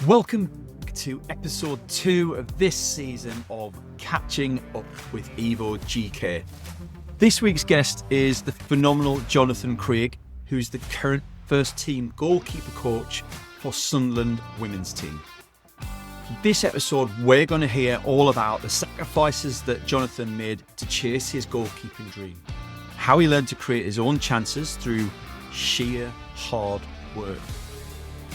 Welcome to episode 2 of this season of Catching Up with Evo GK. This week's guest is the phenomenal Jonathan Craig, who's the current first team goalkeeper coach for Sunderland women's team. This episode, we're going to hear all about the sacrifices that Jonathan made to chase his goalkeeping dream, how he learned to create his own chances through sheer hard work,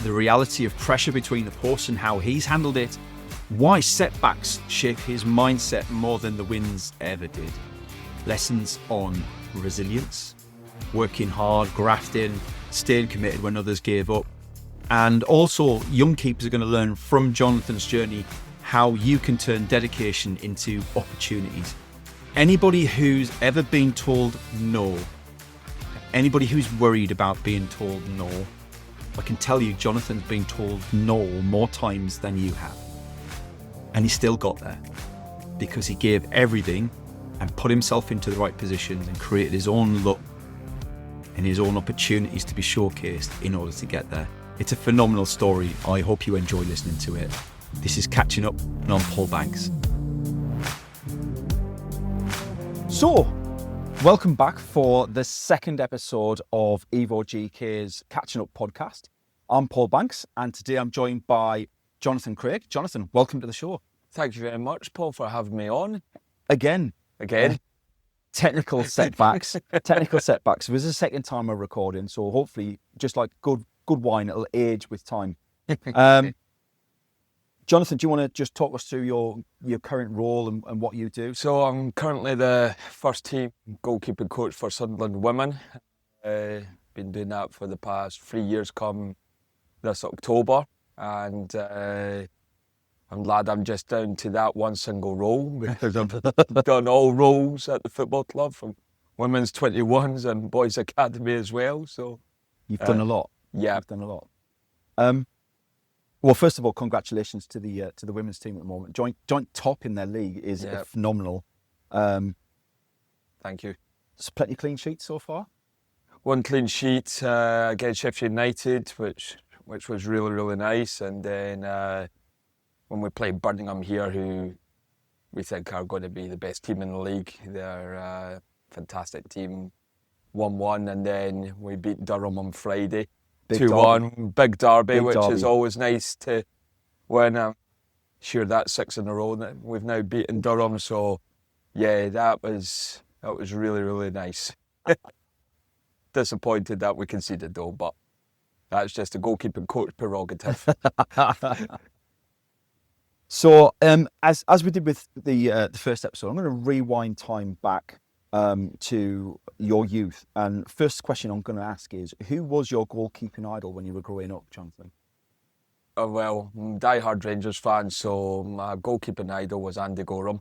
the reality of pressure between the posts and how he's handled it, why setbacks shape his mindset more than the wins ever did, lessons on resilience, working hard, grafting, staying committed when others gave up, and also young keepers are going to learn from Jonathan's journey how you can turn dedication into opportunities. Anybody who's ever been told no, anybody who's worried about being told no, I can tell you Jonathan's been told no more times than you have. And he still got there because he gave everything and put himself into the right positions and created his own luck and his own opportunities to be showcased in order to get there. It's a phenomenal story. I hope you enjoy listening to it. This is Catching Up, and I'm Paul Banks. So, welcome back for the second episode of Evo GK's Catching Up podcast. I'm Paul Banks, and today I'm joined by Jonathan Craig. Jonathan, welcome to the show. Thank you very much, Paul, for having me on. Again. Technical setbacks. This is the second time we're recording, so hopefully, just like good wine, it'll age with time. Jonathan, do you want to just talk us through your current role and what you do? So I'm currently the first team goalkeeping coach for Sunderland women. Been doing that for the past 3 years come this October, and I'm glad I'm just down to that one single role because I've done all roles at the football club, from women's 21s and boys academy as well. So you've done a lot. Yeah, you've done a lot. Well, first of all, congratulations to the women's team at the moment. Joint top in their league is phenomenal. Thank you. So plenty of clean sheets so far. One clean sheet against Sheffield United, which was really, really nice. And then when we played Birmingham here, who we think are going to be the best team in the league, they're a fantastic team, 1-1. And then we beat Durham on Friday, 2-1, big derby, which is always nice to win. I'm sure that's 6 in a row that we've now beaten Durham. So yeah, that was really, really nice. Disappointed that we conceded though, but that's just a goalkeeping coach prerogative. So as we did with the first episode, I'm going to rewind time back to your youth. And first question I'm going to ask is, who was your goalkeeping idol when you were growing up, Jonathan? Well, I'm a diehard Rangers fan, so my goalkeeping idol was Andy Gorham,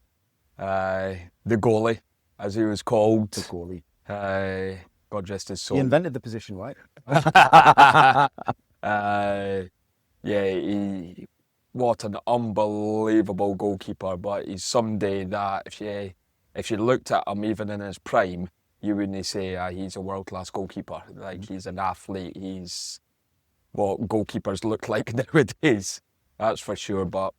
the goalie, as he was called. The goalie. God rest his soul. He invented the position, right? What an unbelievable goalkeeper, but he's somebody that if you looked at him even in his prime, you wouldn't say he's a world-class goalkeeper. Like, he's an athlete, he's what goalkeepers look like nowadays, that's for sure. But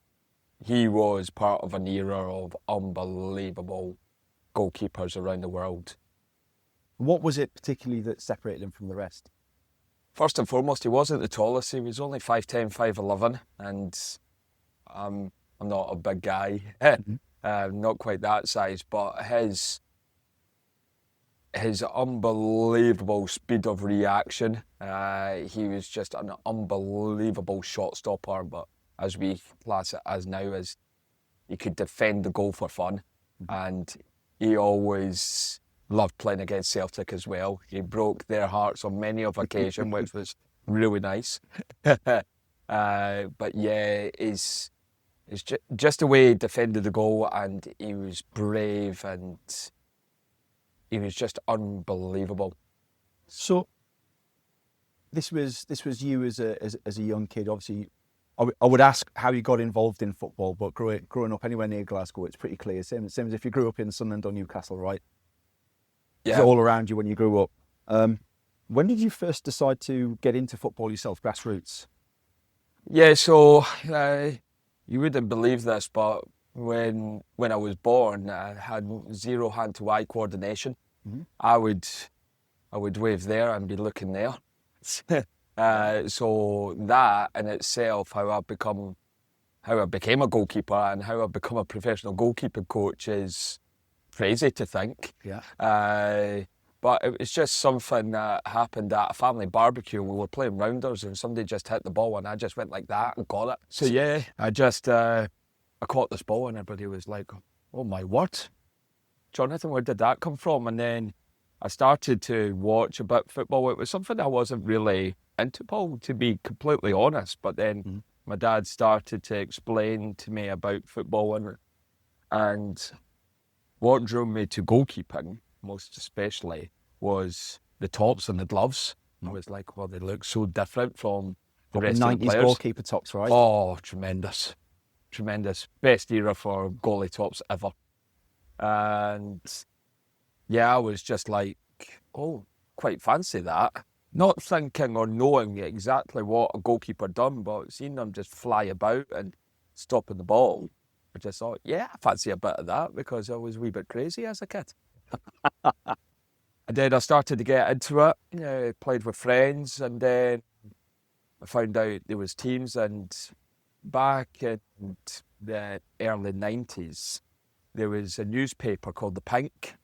he was part of an era of unbelievable goalkeepers around the world. What was it particularly that separated him from the rest? First and foremost, he wasn't the tallest. He was only 5'10", 5'11", and I'm not a big guy, not quite that size, but his unbelievable speed of reaction, he was just an unbelievable shot stopper, but as we class it as now, as he could defend the goal for fun, and he always loved playing against Celtic as well. He broke their hearts on many of occasion, which was really nice. But yeah, it's just the way he defended the goal, and he was brave, and he was just unbelievable. So this was you as a young kid. Obviously, I would ask how you got involved in football, but growing up anywhere near Glasgow, it's pretty clear. Same as if you grew up in Sunderland or Newcastle, right? Yeah. It's all around you when you grew up. When did you first decide to get into football yourself, grassroots? Yeah, so you wouldn't believe this, but when I was born, I had zero hand to eye coordination. Mhm. I would wave there and be looking there. So that in itself, how I became a goalkeeper and how I become a professional goalkeeping coach is crazy to think. Yeah. But it was just something that happened at a family barbecue. We were playing rounders and somebody just hit the ball and I just went like that and got it. So yeah, I caught this ball and everybody was like, "Oh my word, Jonathan, where did that come from?" And then I started to watch a bit of football. It was something I wasn't really into, Paul, to be completely honest. But then my dad started to explain to me about football and what drew me to goalkeeping, most especially, was the tops and the gloves. I was like, well, they look so different from the rest of the 90s players. goalkeeper tops, right? Oh, tremendous. Tremendous. Best era for goalie tops ever. And yeah, I was just like, oh, quite fancy that. Not thinking or knowing exactly what a goalkeeper done, but seeing them just fly about and stopping the ball, I just thought, yeah, I fancy a bit of that because I was a wee bit crazy as a kid. And then I started to get into it, played with friends, and then I found out there was teams. And back in the early 90s, there was a newspaper called The Pink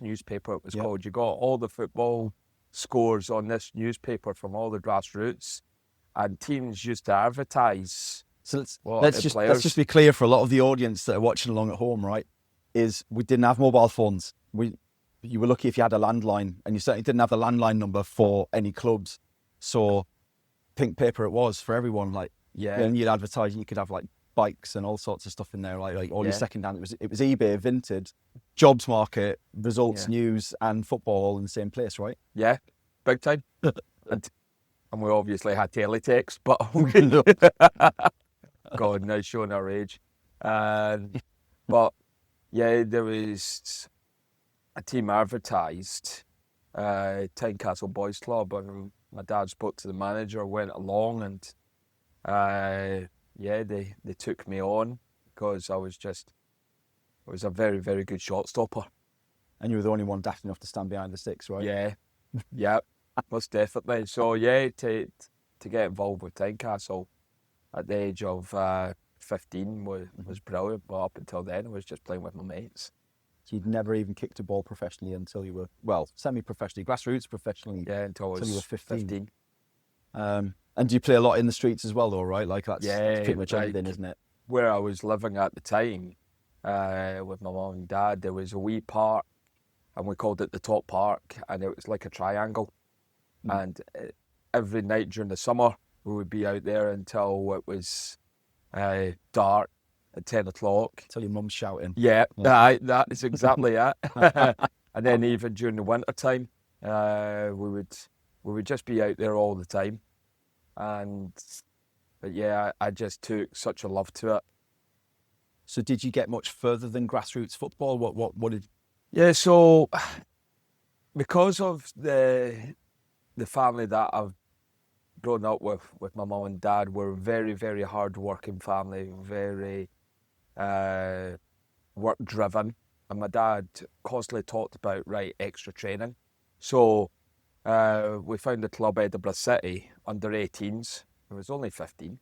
newspaper it was called. You got all the football scores on this newspaper from all the grassroots, and teams used to advertise. So let's just be clear for a lot of the audience that are watching along at home, right? Is we didn't have mobile phones. You were lucky if you had a landline, and you certainly didn't have the landline number for any clubs. So pink paper it was for everyone. Like, and you'd advertise, and you could have like bikes and all sorts of stuff in there, like all your second hand. It was eBay, Vinted, Jobs Market, Results, News, and football all in the same place, right? Yeah, big time. and we obviously had teletext, but God, now showing our age. But yeah, there was a team advertised, Tynecastle Boys Club, and my dad spoke to the manager, went along, and they took me on because I was a very, very good shot stopper. And you were the only one daft enough to stand behind the sticks, right? Yeah, most definitely. So yeah, to get involved with Tynecastle at the age of 15 was brilliant. But up until then, I was just playing with my mates. So you'd never even kicked a ball professionally until you were, well, semi-professionally, grassroots professionally. Yeah, until you were 15. 15. And do you play a lot in the streets as well, though, right? Like that's pretty much everything, isn't it? Where I was living at the time, with my mum and dad, there was a wee park, and we called it the Top Park, and it was like a triangle. And every night during the summer, we would be out there until it was dark at 10 o'clock. Until your mum's shouting. Yeah. That is exactly it. And then even during the winter time, we would just be out there all the time. But yeah, I just took such a love to it. So did you get much further than grassroots football? What did? Yeah, so because of the family that I've grown up with my mum and dad, we're a very, very hard-working family, very work-driven. And my dad constantly talked about, extra training. So we found the club Edinburgh City under 18s. It was only 15,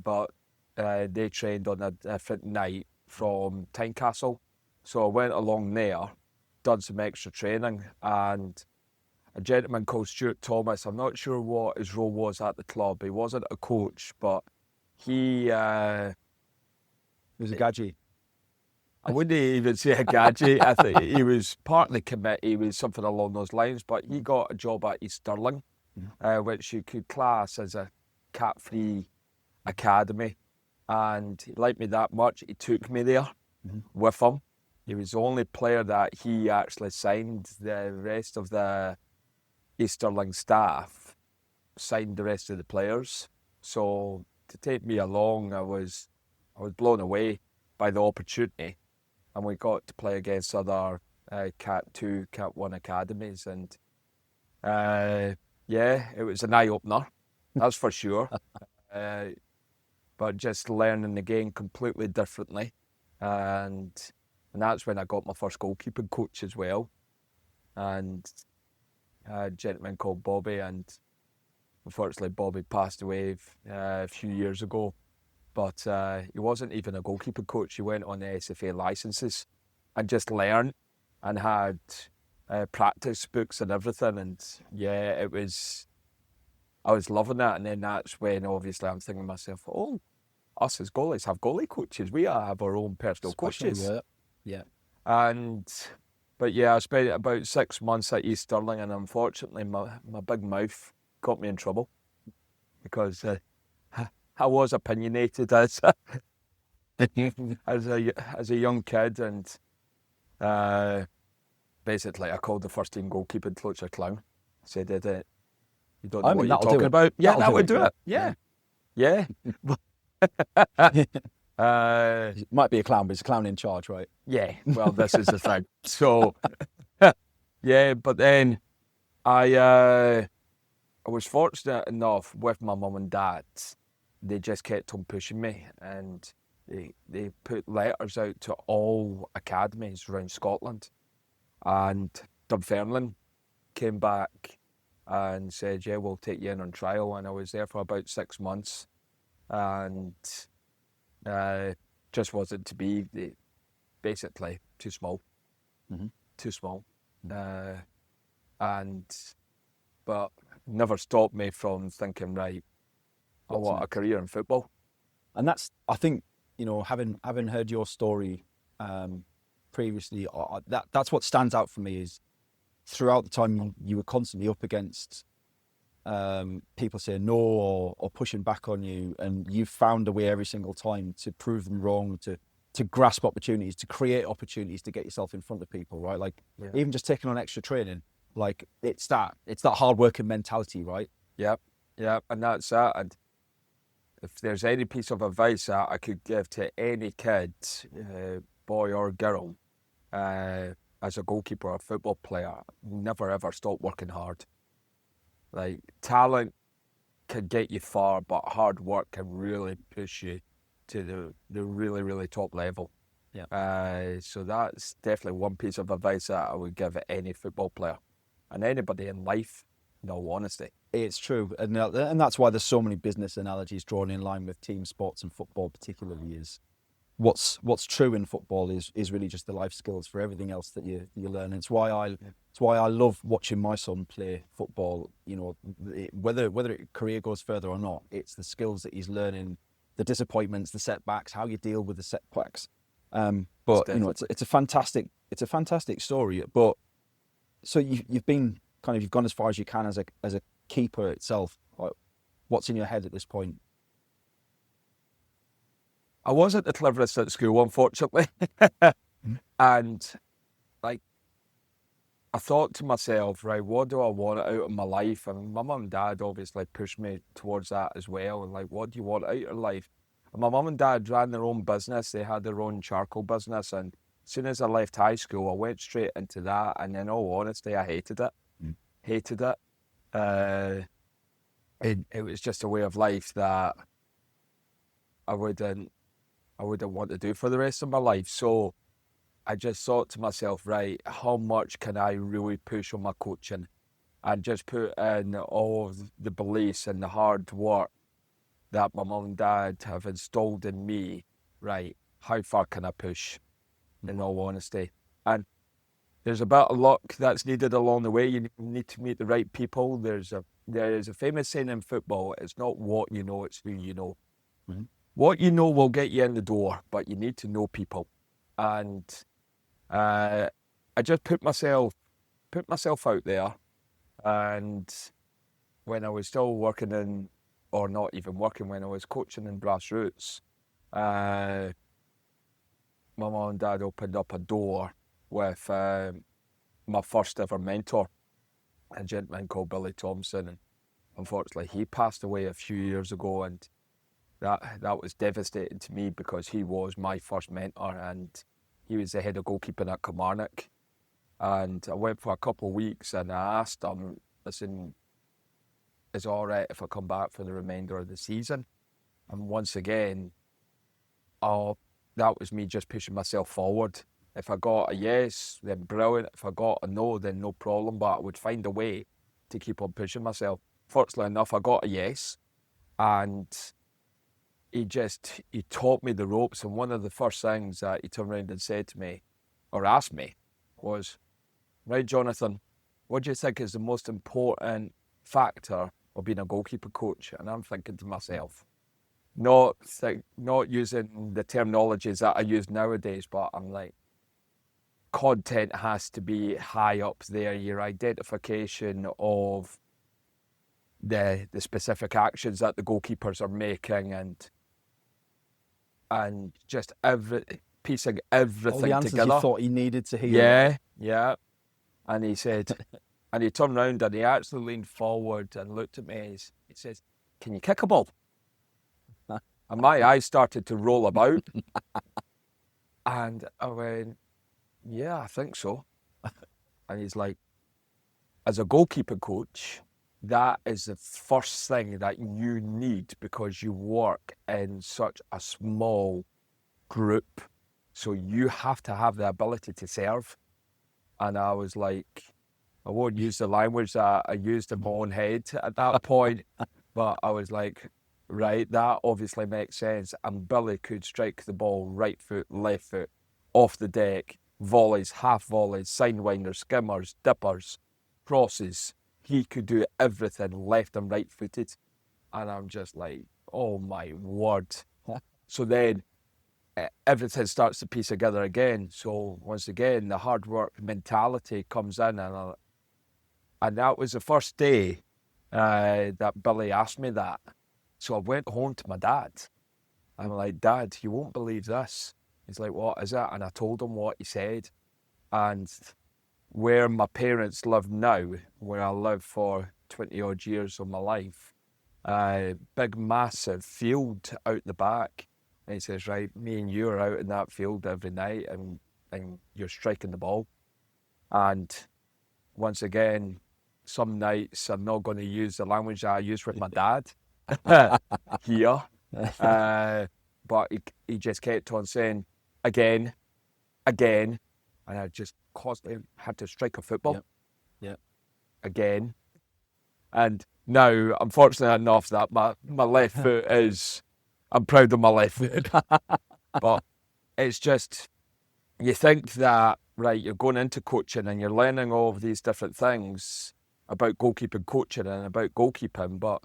but they trained on a different night from Tynecastle. So I went along there, done some extra training, and a gentleman called Stuart Thomas, I'm not sure what his role was at the club. He wasn't a coach, but he was a gadget. I wouldn't even say a gadget. I think he was part of the committee. He was something along those lines, but he got a job at East Stirling, which you could class as a cat-free academy. And he liked me that much, he took me there with him. He was the only player that he actually signed. The rest of the East Stirling staff signed the rest of the players. So to take me along, I was blown away by the opportunity. And we got to play against other Cat 2, Cat 1 academies. And it was an eye-opener, that's for sure. but just learning the game completely differently. And that's when I got my first goalkeeping coach as well. And a gentleman called Bobby, and unfortunately Bobby passed away a few years ago. But he wasn't even a goalkeeping coach. He went on the SFA licenses and just learned and had practice books and everything. And yeah, I was loving that. And then that's when obviously I'm thinking to myself, oh, us as goalies have goalie coaches. We have our own personal coaches. Yeah. But yeah, I spent about 6 months at East Stirling, and unfortunately my big mouth got me in trouble because I was opinionated as as a young kid, and basically I called the first team goalkeeping coach a clown. Said that you don't know what you're talking about. Yeah, that would do it. Yeah. It might be a clown, but it's a clown in charge, right? Yeah, well, this is the thing. So, yeah, but then I was fortunate enough with my mum and dad. They just kept on pushing me, and they put letters out to all academies around Scotland. And Dunfermline came back and said, yeah, we'll take you in on trial. And I was there for about 6 months, and just wasn't to be. Basically too small. But never stopped me from thinking, right, I want a career in football. And that's, I think, having heard your story previously, that's what stands out for me is throughout the time you were constantly up against people saying no or pushing back on you, and you've found a way every single time to prove them wrong, to grasp opportunities, to create opportunities to get yourself in front of people, right? Like even just taking on extra training, like it's that hard working mentality, right? Yep, and that's that. And if there's any piece of advice that I could give to any kid, boy or girl, as a goalkeeper or a football player, never ever stop working hard. Like, talent can get you far, but hard work can really push you to the really, really top level. Yeah. So that's definitely one piece of advice that I would give any football player and anybody in life, in all honesty. It's true, and that's why there's so many business analogies drawn in line with team sports, and football particularly is what's true in football is really just the life skills for everything else that you learn. It's why I love watching my son play football. Whether career goes further or not, it's the skills that he's learning, the disappointments, the setbacks, how you deal with the setbacks. But it's a fantastic story. But so you've gone as far as you can as a keeper itself. Like, what's in your head at this point? I wasn't the cleverest at school, unfortunately. And I thought to myself, right, what do I want out of my life? And my mum and dad obviously pushed me towards that as well. And what do you want out of your life? And my mum and dad ran their own business. They had their own charcoal business. And as soon as I left high school, I went straight into that. And in all honesty, I hated it. Hated it. It was just a way of life that I wouldn't want to do for the rest of my life. So I just thought to myself, right, how much can I really push on my coaching and just put in all of the beliefs and the hard work that my mum and dad have installed in me, right? How far can I push, in all honesty? And there's a bit of luck that's needed along the way. You need to meet the right people. There is a famous saying in football, it's not what you know, it's who you know. Mm-hmm. What you know will get you in the door, but you need to know people. And I just put myself out there. And when I was still working or not even working, when I was coaching in grassroots, my mum and dad opened up a door with my first ever mentor, a gentleman called Billy Thompson. And unfortunately, he passed away a few years ago, and that was devastating to me because he was my first mentor, and he was the head of goalkeeping at Kilmarnock. And I went for a couple of weeks, and I asked him, listen, is it all right if I come back for the remainder of the season? And once again, that was me just pushing myself forward. If I got a yes, then brilliant. If I got a no, then no problem. But I would find a way to keep on pushing myself. Fortunately enough, I got a yes. And he taught me the ropes. And one of the first things that he turned around and said to me, or asked me, was, right, Jonathan, what do you think is the most important factor of being a goalkeeper coach? And I'm thinking to myself, not using the terminologies that I use nowadays, but I'm like, content has to be high up there. Your identification of the specific actions that the goalkeepers are making, and just piecing everything All the answers together. you thought he needed to hear. Yeah. And he said, and he turned around and he actually leaned forward and looked at me. He says, "Can you kick a ball?" And my eyes started to roll about. And I went, "Yeah, I think so." And he's like, as a goalkeeper coach, that is the first thing that you need, because you work in such a small group. So you have to have the ability to serve. And I was like, I won't use the language that I used in my own head at that point, but I was like, right, that obviously makes sense. And Billy could strike the ball right foot, left foot, off the deck, volleys, half volleys, sidewinders, skimmers, dippers, crosses. He could do everything left and right footed. And I'm just like, oh my word. So then everything starts to piece together again. So once again, the hard work mentality comes in, and that was the first day that Billy asked me that. So I went home to my dad. I'm like, "Dad, you won't believe this." He's like, "What is it?" And I told him what he said. And where my parents live now, where I lived for 20 odd years of my life, big massive field out the back. And he says, "Right, me and you are out in that field every night, and you're striking the ball." And once again, some nights I'm not going to use the language that I use with my dad here. But he just kept on saying, again, and I just constantly had to strike a football. Yep. Again. And now, unfortunately enough, that my left foot is, I'm proud of my left foot. But it's just, you think that, right, you're going into coaching and you're learning all of these different things about goalkeeping coaching and about goalkeeping, but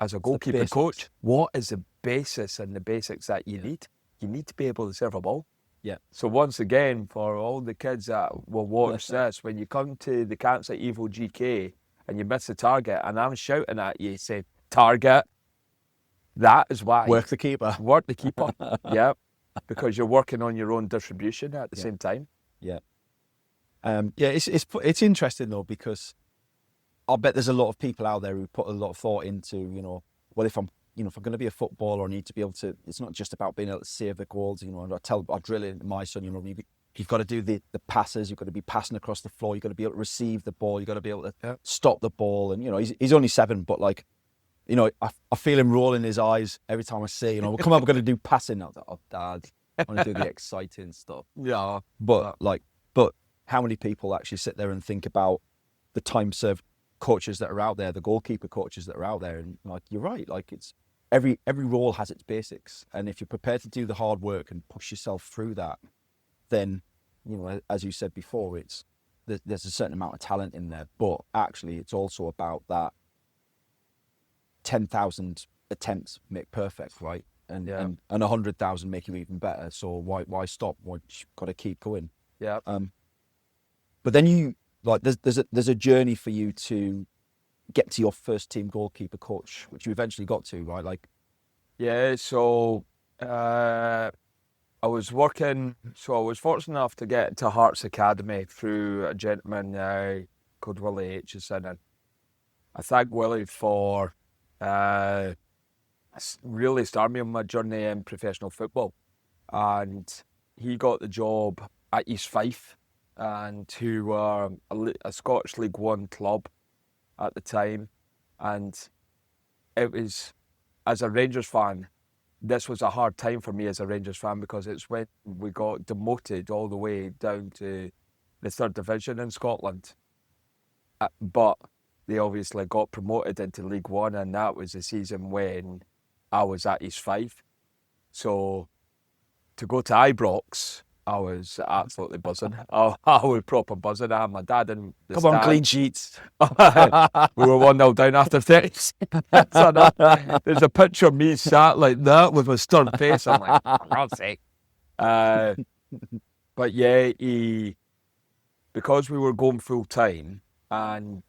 as a goalkeeping coach, what is the basis and the basics that you need? You need to be able to serve a ball. Yeah. So once again, for all the kids that will watch this, when you come to the camps at Evo GK and you miss the target, and I'm shouting at you, saying, "Target," that is why. Work the keeper. Work the keeper. Yeah. Because you're working on your own distribution at the same time. Yeah. It's interesting though, because I'll bet there's a lot of people out there who put a lot of thought into, well, if I'm going to be a footballer, I need to be able to, it's not just about being able to save the goals, and I drill it into my son, you've got to do the passes, you've got to be passing across the floor, you've got to be able to receive the ball, you've got to be able to stop the ball. And, he's only 7, but like, I feel him rolling his eyes every time I say, we're going to do passing. I was like, "Oh, Dad, I want to do the exciting stuff." Yeah. But how many people actually sit there and think about the time served coaches that are out there, the goalkeeper coaches that are out there? And like, you're right, like it's every role has its basics, and if you're prepared to do the hard work and push yourself through that, then as you said before, there's a certain amount of talent in there, but actually it's also about that 10,000 attempts make perfect, right? And 100,000 make you even better. So why stop? You've got to keep going. Yeah. But then there's a journey for you to get to your first team goalkeeper coach, which you eventually got to, right? Like, yeah. So I was fortunate enough to get to Hearts Academy through a gentleman called Willie Aitchison, and I thank Willie for really started me on my journey in professional football. And he got the job at East Fife, and who were a Scottish League One club at the time. And it was as a Rangers fan, this was a hard time for me as a Rangers fan, because it's when we got demoted all the way down to the 3rd division in Scotland. But they obviously got promoted into League One, and that was the season when I was at East Fife. So to go to Ibrox, I was absolutely buzzing. I was proper buzzing. I had my dad in the Come on, stand. clean sheets. We were 1-0 down after 30 seconds. There's a picture of me sat like that with a stern face. I'm like, for God's sake. But yeah, because we were going full time, and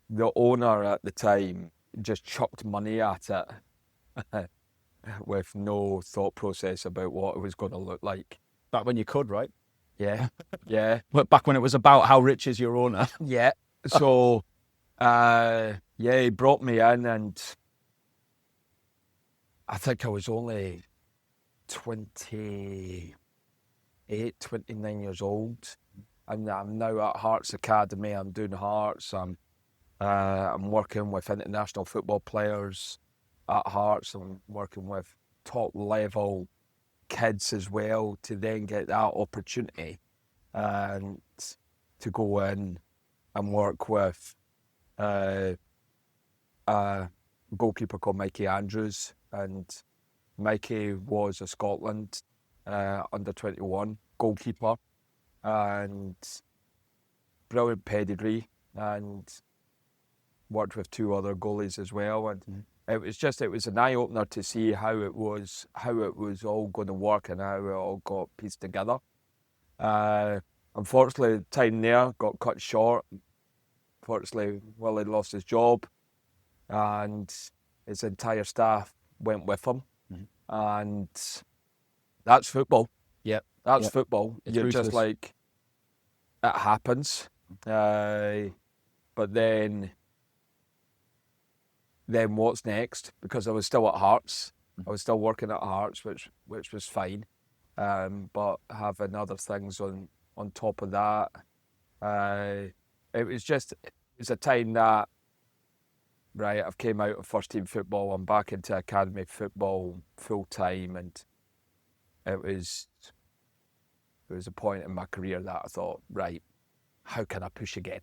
the owner at the time just chucked money at it with no thought process about what it was going to look like. Back when you could, right? Yeah, yeah. But back when it was about how rich is your owner. Yeah. So, he brought me in, and I think I was only 28, 29 years old. And I'm now at Hearts Academy. I'm doing Hearts. I'm working with international football players at Hearts. I'm working with top level kids as well, to then get that opportunity and to go in and work with a goalkeeper called Mikey Andrews. And Mikey was a Scotland under 21 goalkeeper, and brilliant pedigree, and worked with 2 other goalies as well. And it was an eye-opener to see how it was all going to work and how it all got pieced together. Unfortunately, the time there got cut short. Unfortunately, Willie lost his job, and his entire staff went with him. And that's football. Yep. That's football. It's You're ruthless. just like, it happens. But then what's next? Because I was still at Hearts. I was still working at Hearts, which was fine. But having other things on top of that, it was a time that, right, I've came out of first team football, I'm back into academy football full time, and it was a point in my career that I thought, right, how can I push again?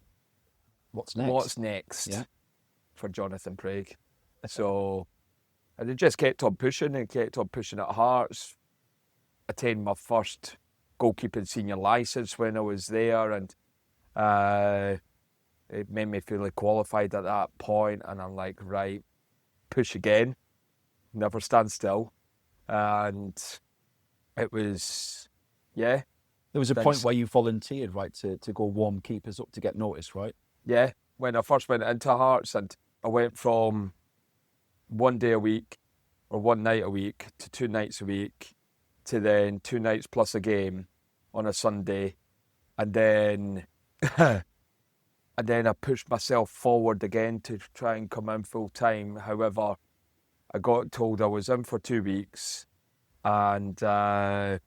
What's next? What's next Yeah. for Jonathan Prague? So, and it just kept on pushing and kept on pushing at Hearts. Attained my first goalkeeping senior licence when I was there, and it made me fully qualified at that point. And I'm like, right, push again, never stand still. And it was, yeah. There was a Thanks. point where you volunteered, right, to go warm keepers up to get noticed, right? Yeah, when I first went into Hearts, and I went from 1 day a week or 1 night a week to 2 nights a week, to then 2 nights plus a game on a Sunday, and then I pushed myself forward again to try and come in full time. However, I got told I was in for 2 weeks, and I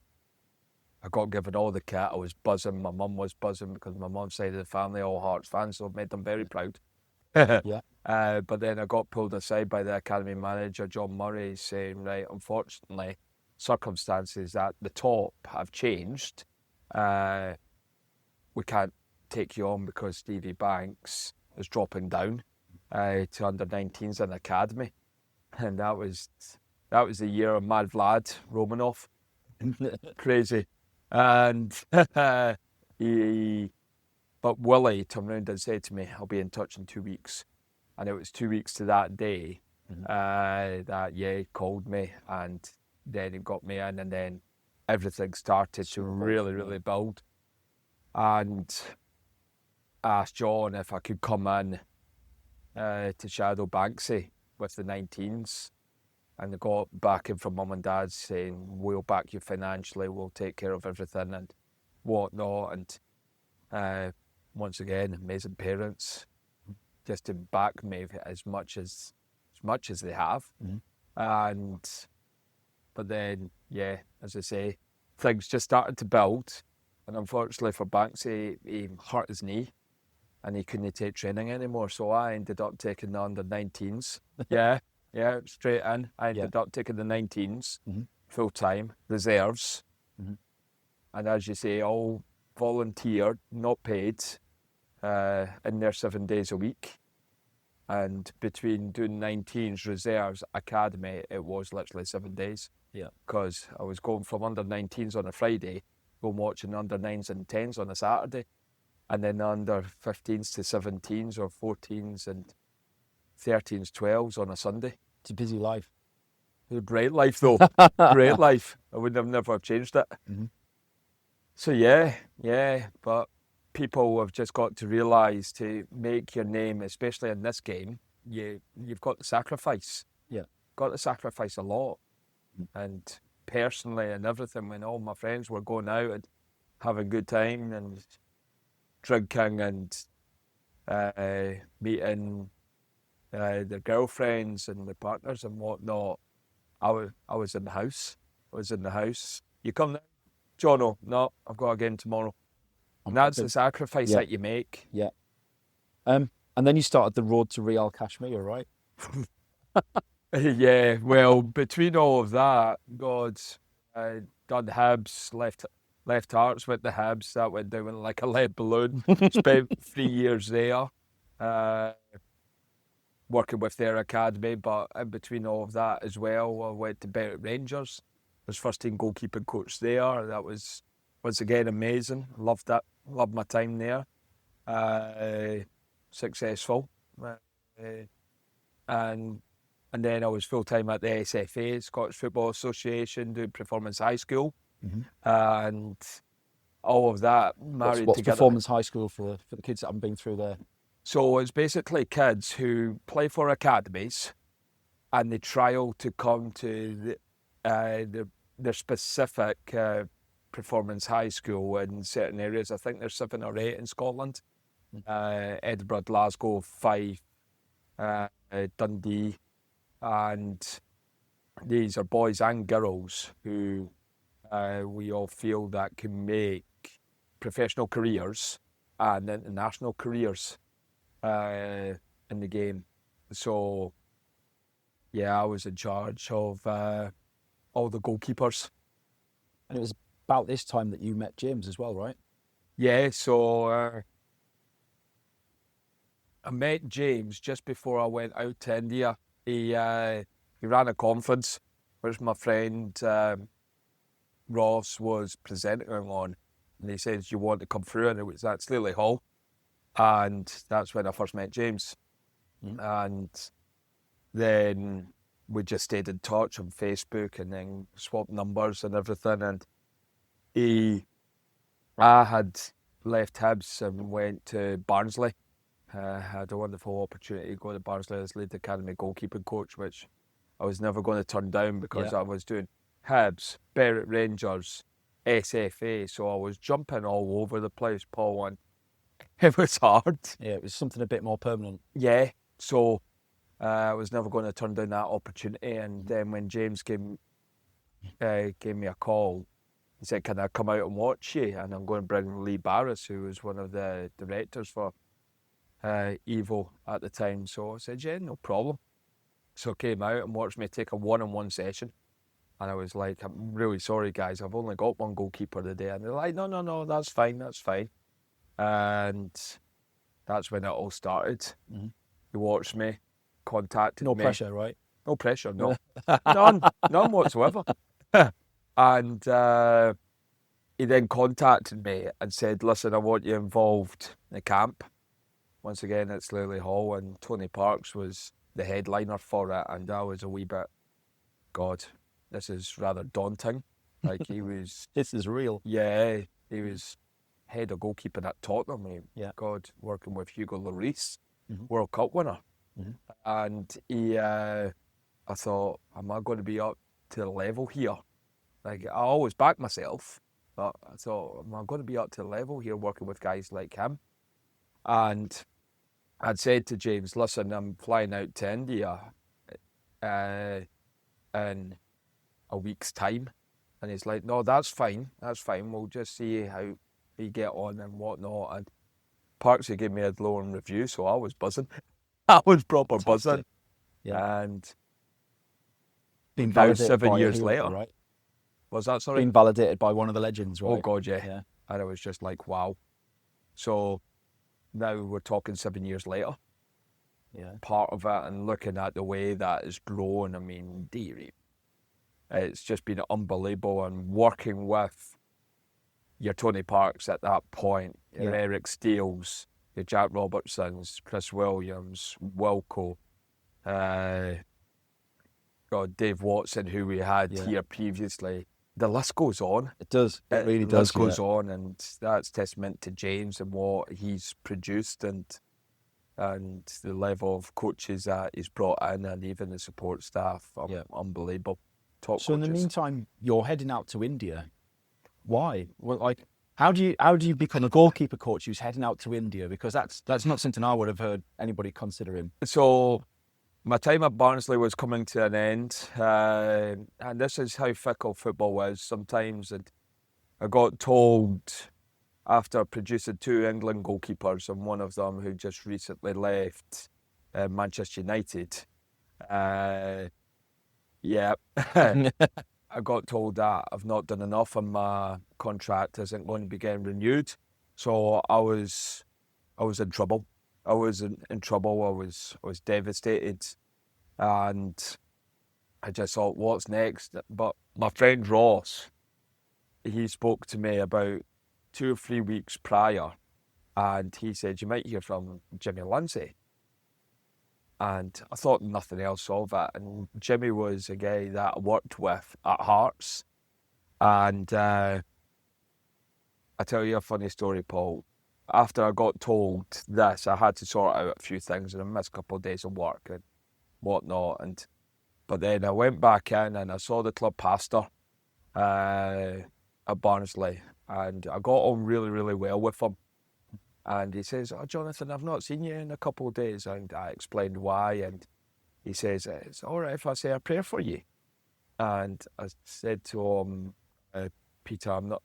got given all the kit. I was buzzing. My mum was buzzing, because my mum's side of the family all Hearts fans, so it made them very proud. Yeah. But then I got pulled aside by the academy manager, John Murray, saying, right, unfortunately, circumstances at the top have changed. We can't take you on because Stevie Banks is dropping down to under 19s in academy. And that was the year of Mad Vlad Romanov. Crazy. And but Willie turned around and said to me, I'll be in touch in 2 weeks. And it was 2 weeks to that day that, he called me, and then he got me in, and then everything started to really, really build. And I asked John if I could come in to shadow Banksy with the 19s. And I got backing from mum and dad saying, we'll back you financially, we'll take care of everything and whatnot. And once again, amazing parents, just to back me as much as they have. But then, as I say, things just started to build. And unfortunately for Banksy, he hurt his knee and he couldn't take training anymore. So I ended up taking the under 19s. Yeah, straight in. I Yeah. ended up taking the 19s, Mhm. full time, reserves. Mhm. And as you say, all volunteer, not paid, in there 7 days a week. And between doing 19s, reserves, academy, it was literally 7 days. Yeah. Because I was going from under 19s on a Friday, going watching under 9s and 10s on a Saturday, and then under 15s to 17s or 14s and 13s, 12s on a Sunday. It's a busy life. A great life though, great life. I would have never changed it. Mhm. So yeah, but people have just got to realise to make your name, especially in this game, you've got to sacrifice. Yeah. Got to sacrifice a lot. And personally and everything, when all my friends were going out and having a good time and drinking and meeting their girlfriends and their partners and whatnot, I was in the house. I was in the house. You come now? Jono, no, I've got a game tomorrow. And that's the sacrifice Yeah. that you make. Yeah. And then you started the road to Real Kashmir, right? Yeah, well, between all of that, God, I done Hibs, left Hearts with the Hibs. That went down like a lead balloon. Spent 3 years there, working with their academy. But in between all of that as well, I went to Berwick Rangers. I was first team goalkeeping coach there. That was once again amazing. Loved that. Loved my time there. Successful. And then I was full-time at the SFA, Scottish Football Association, doing Performance High School. Mhm. And all of that married What's together. Performance High School for the kids that haven't been through there? So it's basically kids who play for academies and they trial to come to their specific Performance High School in certain areas. I think there's 7 or 8 in Scotland. Edinburgh, Glasgow, Fife, Dundee. And these are boys and girls who we all feel that can make professional careers and international careers in the game. So, yeah, I was in charge of all the goalkeepers. And it was about this time that you met James as well, right? Yeah, so I met James just before I went out to India. He ran a conference, which my friend Ross was presenting on, and he says, "You want to come through?" And it was at Sleeley Hall, and that's when I first met James. And then we just stayed in touch on Facebook, and then swapped numbers and everything. And I had left Hibs and went to Barnsley. Had a wonderful opportunity to go to Barnsley as lead academy goalkeeping coach, which I was never going to turn down because I was doing Hibs, Berwick Rangers, SFA, so I was jumping all over the place, Paul, and it was hard. Yeah, it was something a bit more permanent. Yeah, so I was never going to turn down that opportunity. And then when James gave me a call, he said, "Can I come out and watch you?" And I'm going to bring Lee Barris, who was one of the directors for Evo at the time. So I said, "Yeah, no problem." So I came out and watched me take a one-on-one session. And I was like, "I'm really sorry, guys. I've only got one goalkeeper today." And they're like, No, that's fine. And that's when it all started. Mhm. He watched me, contacted me. No pressure, right? No pressure, no. None whatsoever. And he then contacted me and said, "Listen, I want you involved in the camp." Once again, at Sleeley Hall, and Tony Parks was the headliner for it. And I was a wee bit, God, this is rather daunting. Like he was... This is real. Yeah, he was head of goalkeeping at Tottenham. Yeah. God, working with Hugo Lloris, Mhm. World Cup winner. Mhm. And he, I thought, am I going to be up to the level here? Like, I always back myself, but I thought, am I going to be up to the level here working with guys like him? And I'd said to James, "Listen, I'm flying out to India in a week's time." And he's like, "No, that's fine. We'll just see how you get on and whatnot." And Parksy gave me a glowing review, so I was buzzing. I was proper buzzing. Yeah. And Been now validated 7 by a years hero, later. right? Was that, sorry? Been validated by one of the legends, right? Oh, God, yeah. Yeah. And I was just like, wow. So now we're talking 7 years later. Yeah. Part of it, and looking at the way that has grown, I mean, dearie, it's just been unbelievable. And working with your Tony Parks at that point, your Yeah. Eric Steeles, your Jack Robertsons, Chris Williams, Wilco, God, Dave Watson, who we had Yeah. here previously. The list goes on. It does. It really The does. list goes on, and that's testament to James and what he's produced, and the level of coaches that he's brought in, and even the support staff. Unbelievable. Top So in the coaches. meantime, you're heading out to India. Why? Well, like, how do you become a goalkeeper coach who's heading out to India? Because that's not something I would have heard anybody considering. So my time at Barnsley was coming to an end, and this is how fickle football is sometimes. And I got told after producing 2 England goalkeepers, and one of them who just recently left Manchester United. I got told that I've not done enough and my contract isn't going to be getting renewed. So I was in trouble. I was in trouble. I was devastated, and I just thought, what's next? But my friend Ross, he spoke to me about 2 or 3 weeks prior, and he said, you might hear from Jimmy Lindsay. And I thought nothing else of it. And Jimmy was a guy that I worked with at Hearts. And I tell you a funny story, Paul. After I got told this, I had to sort out a few things, and I missed a couple of days of work and whatnot. But then I went back in and I saw the club pastor at Barnsley, and I got on really, really well with him. And he says, oh, Jonathan, I've not seen you in a couple of days. And I explained why. And he says, it's all right if I say a prayer for you. And I said to him, Peter, I'm not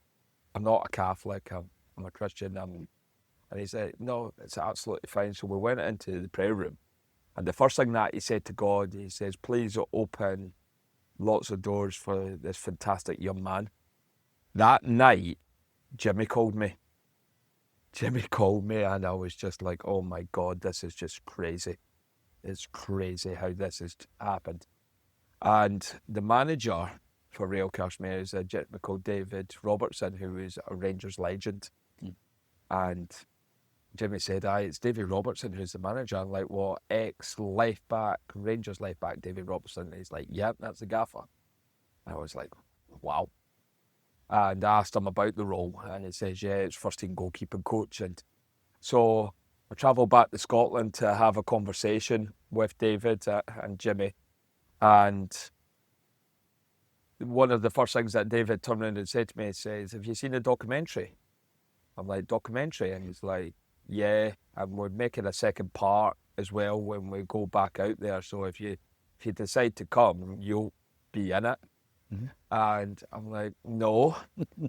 a Catholic. I'm a Christian. And he said, no, it's absolutely fine. So we went into the prayer room. And the first thing that he said to God, he says, please open lots of doors for this fantastic young man. That night, Jimmy called me. And I was just like, oh my God, this is just crazy. It's crazy how this has happened. And the manager for Real Cashmere is a gentleman called David Robertson, who is a Rangers legend. And Jimmy said, it's David Robertson who's the manager. I'm like, well, ex-left back, Rangers left back, David Robertson. And he's like, yep, that's the gaffer. I was like, wow. And I asked him about the role, and he says, yeah, it's first-team goalkeeping coach. And so I travelled back to Scotland to have a conversation with David and Jimmy. And one of the first things that David turned around and said to me, he says, have you seen the documentary? I'm like, documentary? And he's like, yeah, and we're making a second part as well when we go back out there. So if you decide to come, you'll be in it. Mm-hmm. And I'm like, no.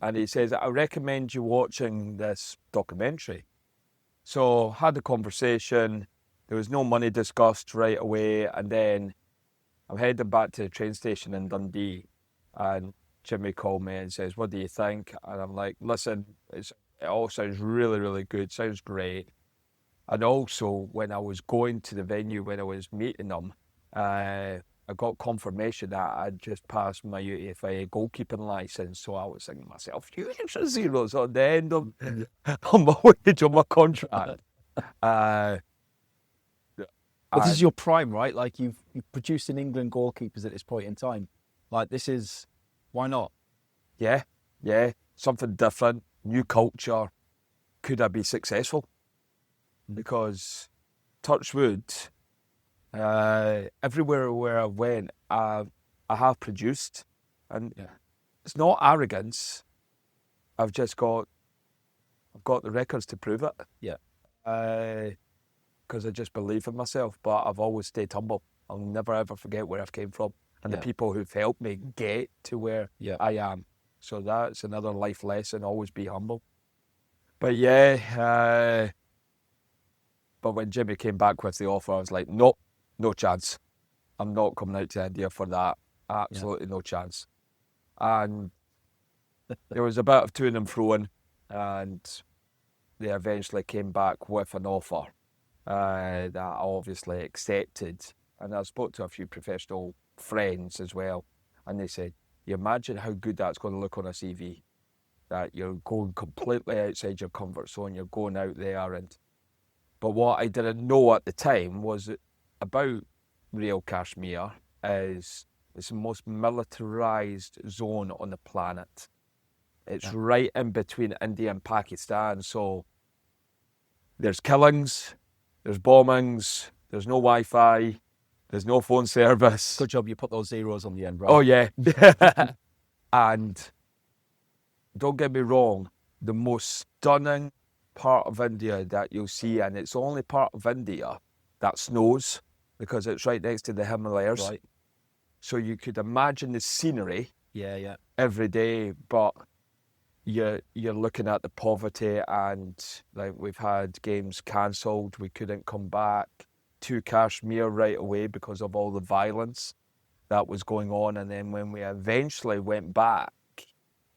And he says, I recommend you watching this documentary. So had the conversation. There was no money discussed right away. And then I'm heading back to the train station in Dundee. And Jimmy called me and says, what do you think? And I'm like, listen, it all sounds really, really good. Sounds great. And also, when I was going to the venue, when I was meeting them, I got confirmation that I'd just passed my UEFA goalkeeping licence. So I was thinking to myself, few extra zeros on the end of on my wage on my contract. But this is your prime, right? Like you've produced in England goalkeepers at this point in time. Like this is, why not? Yeah, something different, new culture. Could I be successful? Because touch wood, everywhere where I went, I have produced, and it's not arrogance. I've got the records to prove it. Yeah. Because I just believe in myself, but I've always stayed humble. I'll never ever forget where I've came from and the people who've helped me get to where I am. So that's another life lesson, always be humble. But but when Jimmy came back with the offer, I was like, no chance. I'm not coming out to India for that. Absolutely no chance. And there was a bit of toing and froing, and they eventually came back with an offer that I obviously accepted. And I spoke to a few professional friends as well, and they said, you imagine how good that's going to look on a CV, that you're going completely outside your comfort zone, you're going out there. But what I didn't know at the time was that about Real Kashmir is it's the most militarized zone on the planet. It's right in between India and Pakistan, so there's killings, there's bombings, there's no Wi-Fi, there's no phone service. Good job you put those zeros on the end, right? Oh yeah. And don't get me wrong, the most stunning part of India that you'll see, and it's the only part of India that snows because it's right next to the Himalayas. Right. So you could imagine the scenery Yeah. every day, but you're looking at the poverty, and like we've had games cancelled, we couldn't come back to Kashmir right away because of all the violence that was going on. And then when we eventually went back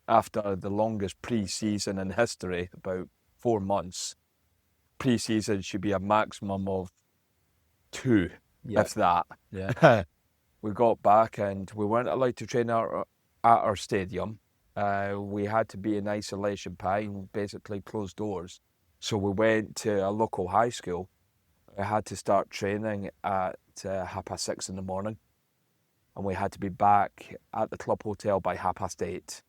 after the longest pre-season in history, about 4 months, pre-season should be a maximum of 2, if that. Yeah. We got back and we weren't allowed to train at our stadium. We had to be in isolation behind basically closed doors. So we went to a local high school. I had to start training at 6:30 in the morning, and we had to be back at the club hotel by 8:30.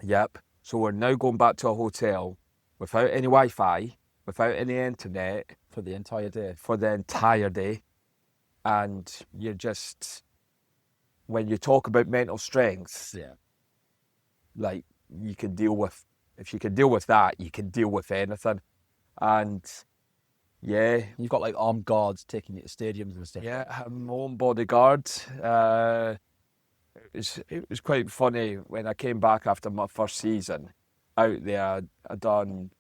Yep. So we're now going back to a hotel without any Wi-Fi, without any internet. For the entire day. For the entire day. And you're just, when you talk about mental strength, like you can deal with, if you can deal with that, you can deal with anything. And yeah. You've got like armed guards taking you to stadiums and stuff. Yeah, I have my own bodyguard. It was quite funny when I came back after my first season out there. I'd done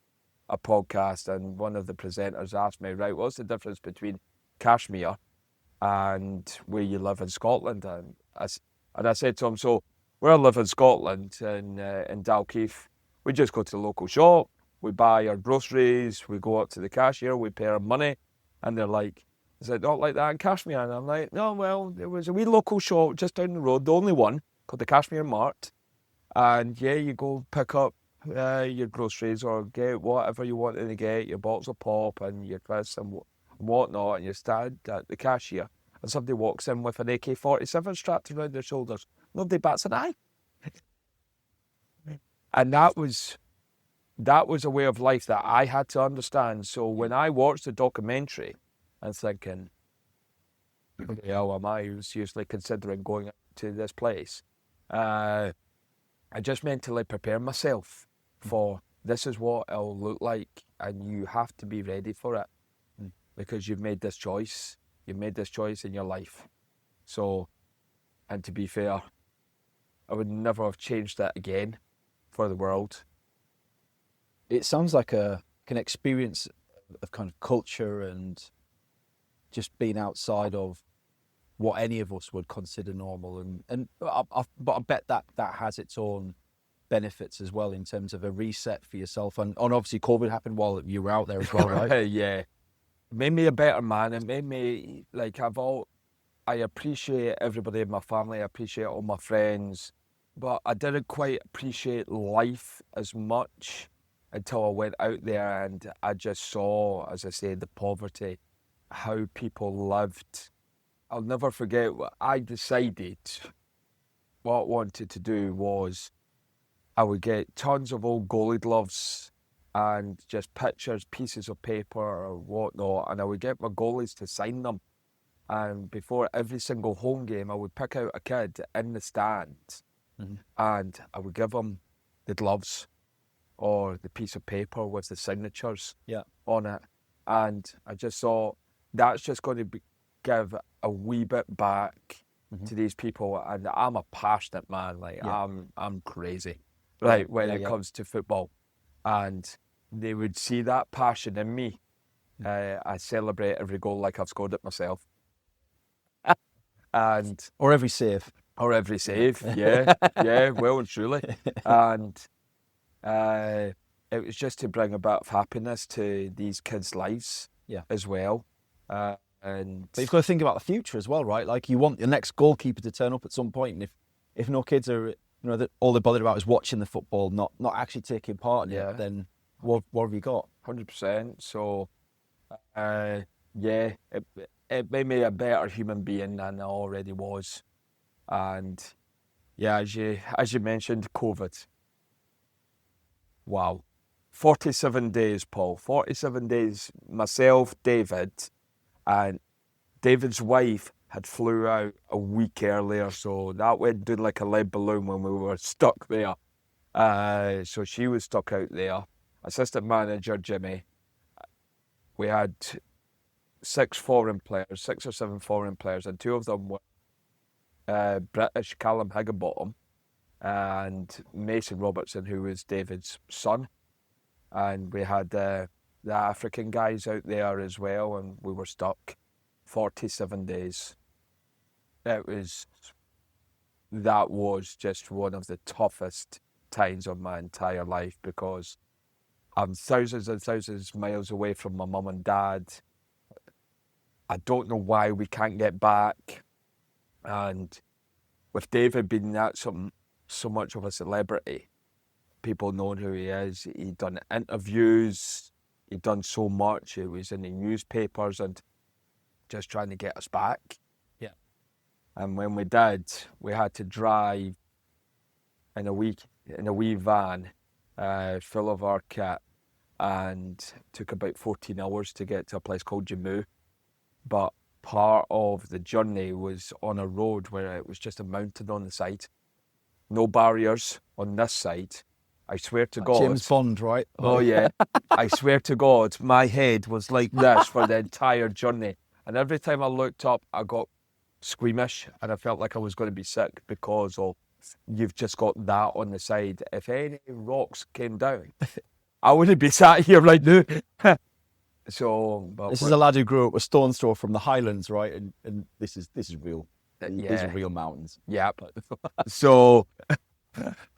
a podcast, and one of the presenters asked me, right, what's the difference between Kashmir and where you live in Scotland? And I said to him, so where I live in Scotland, in Dalkeith, we just go to the local shop, we buy our groceries, we go up to the cashier, we pay our money, and they're like, is it not like that in Kashmir? And I'm like, no, well, there was a wee local shop just down the road, the only one, called the Kashmir Mart, and yeah, you go pick up your groceries or get whatever you want to get, your box of pop and your crisps and whatnot, and you stand at the cashier and somebody walks in with an AK-47 strapped around their shoulders. Nobody bats an eye. And that was a way of life that I had to understand. So when I watched the documentary, I'm thinking, hell am I seriously considering going to this place? I just mentally prepared myself for this is what it'll look like, and you have to be ready for it because you've made this choice. You've made this choice in your life. So, and to be fair, I would never have changed that again for the world. It sounds like an experience of kind of culture and just being outside of what any of us would consider normal, but I bet that has its own benefits as well in terms of a reset for yourself. And obviously COVID happened while you were out there as well, right? Yeah, it made me a better man. It made me like I appreciate everybody in my family. I appreciate all my friends, but I didn't quite appreciate life as much until I went out there and I just saw, as I said, the poverty, how people lived. I'll never forget what I decided. What I wanted to do was I would get tons of old goalie gloves and just pictures, pieces of paper or whatnot, and I would get my goalies to sign them. And before every single home game, I would pick out a kid in the stand and I would give them the gloves or the piece of paper with the signatures on it. And I just thought, that's just going to give a wee bit back to these people. And I'm a passionate man, like I'm crazy, right, when it comes to football. And they would see that passion in me. I celebrate every goal like I've scored it myself. Or every save. Or every save, yeah, well and truly. And it was just to bring a bit of happiness to these kids' lives as well. And But you've got to think about the future as well, right? Like, you want your next goalkeeper to turn up at some point, and if no kids are, that all they're bothered about is watching the football, not actually taking part in it, then what have you got? 100%. So, it made me a better human being than I already was. And yeah, as you mentioned, COVID. Wow. 47 days, Paul. 47 days. Myself, David, and David's wife had flew out a week earlier, so that went down like a lead balloon when we were stuck there. So she was stuck out there. Assistant manager, Jimmy. We had 6 or 7 foreign players, and 2 of them were British, Callum Higginbottom and Mason Robertson, who was David's son. And we had the African guys out there as well, and we were stuck 47 days. That was just one of the toughest times of my entire life, because I'm thousands and thousands of miles away from my mum and dad. I don't know why we can't get back. And with David being so much of a celebrity, people knowing who he is, he'd done interviews, he'd done so much, it was in the newspapers, and just trying to get us back. Yeah. And when we did, we had to drive in a wee van full of our kit, and took about 14 hours to get to a place called Jammu. But part of the journey was on a road where it was just a mountain on the side. No barriers on this side. I swear to God. James Bond, right? Oh, yeah. I swear to God, my head was like this for the entire journey. And every time I looked up, I got squeamish, and I felt like I was going to be sick, because of you've just got that on the side. If any rocks came down, I wouldn't be sat here right now. This is a lad who grew up with stone's throw from the Highlands, right? And this is real. These are real mountains. Yeah. So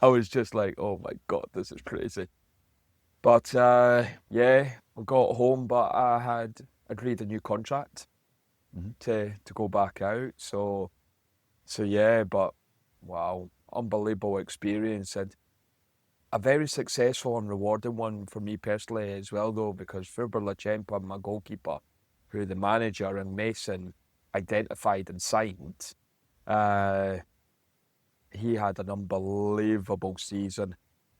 I was just like, oh my God, this is crazy. But we got home, but I had agreed a new contract to go back out. So yeah, but wow, unbelievable experience, and a very successful and rewarding one for me personally as well, though, because Ferber Lachempa, my goalkeeper, who the manager and Mason identified and signed, he had an unbelievable season.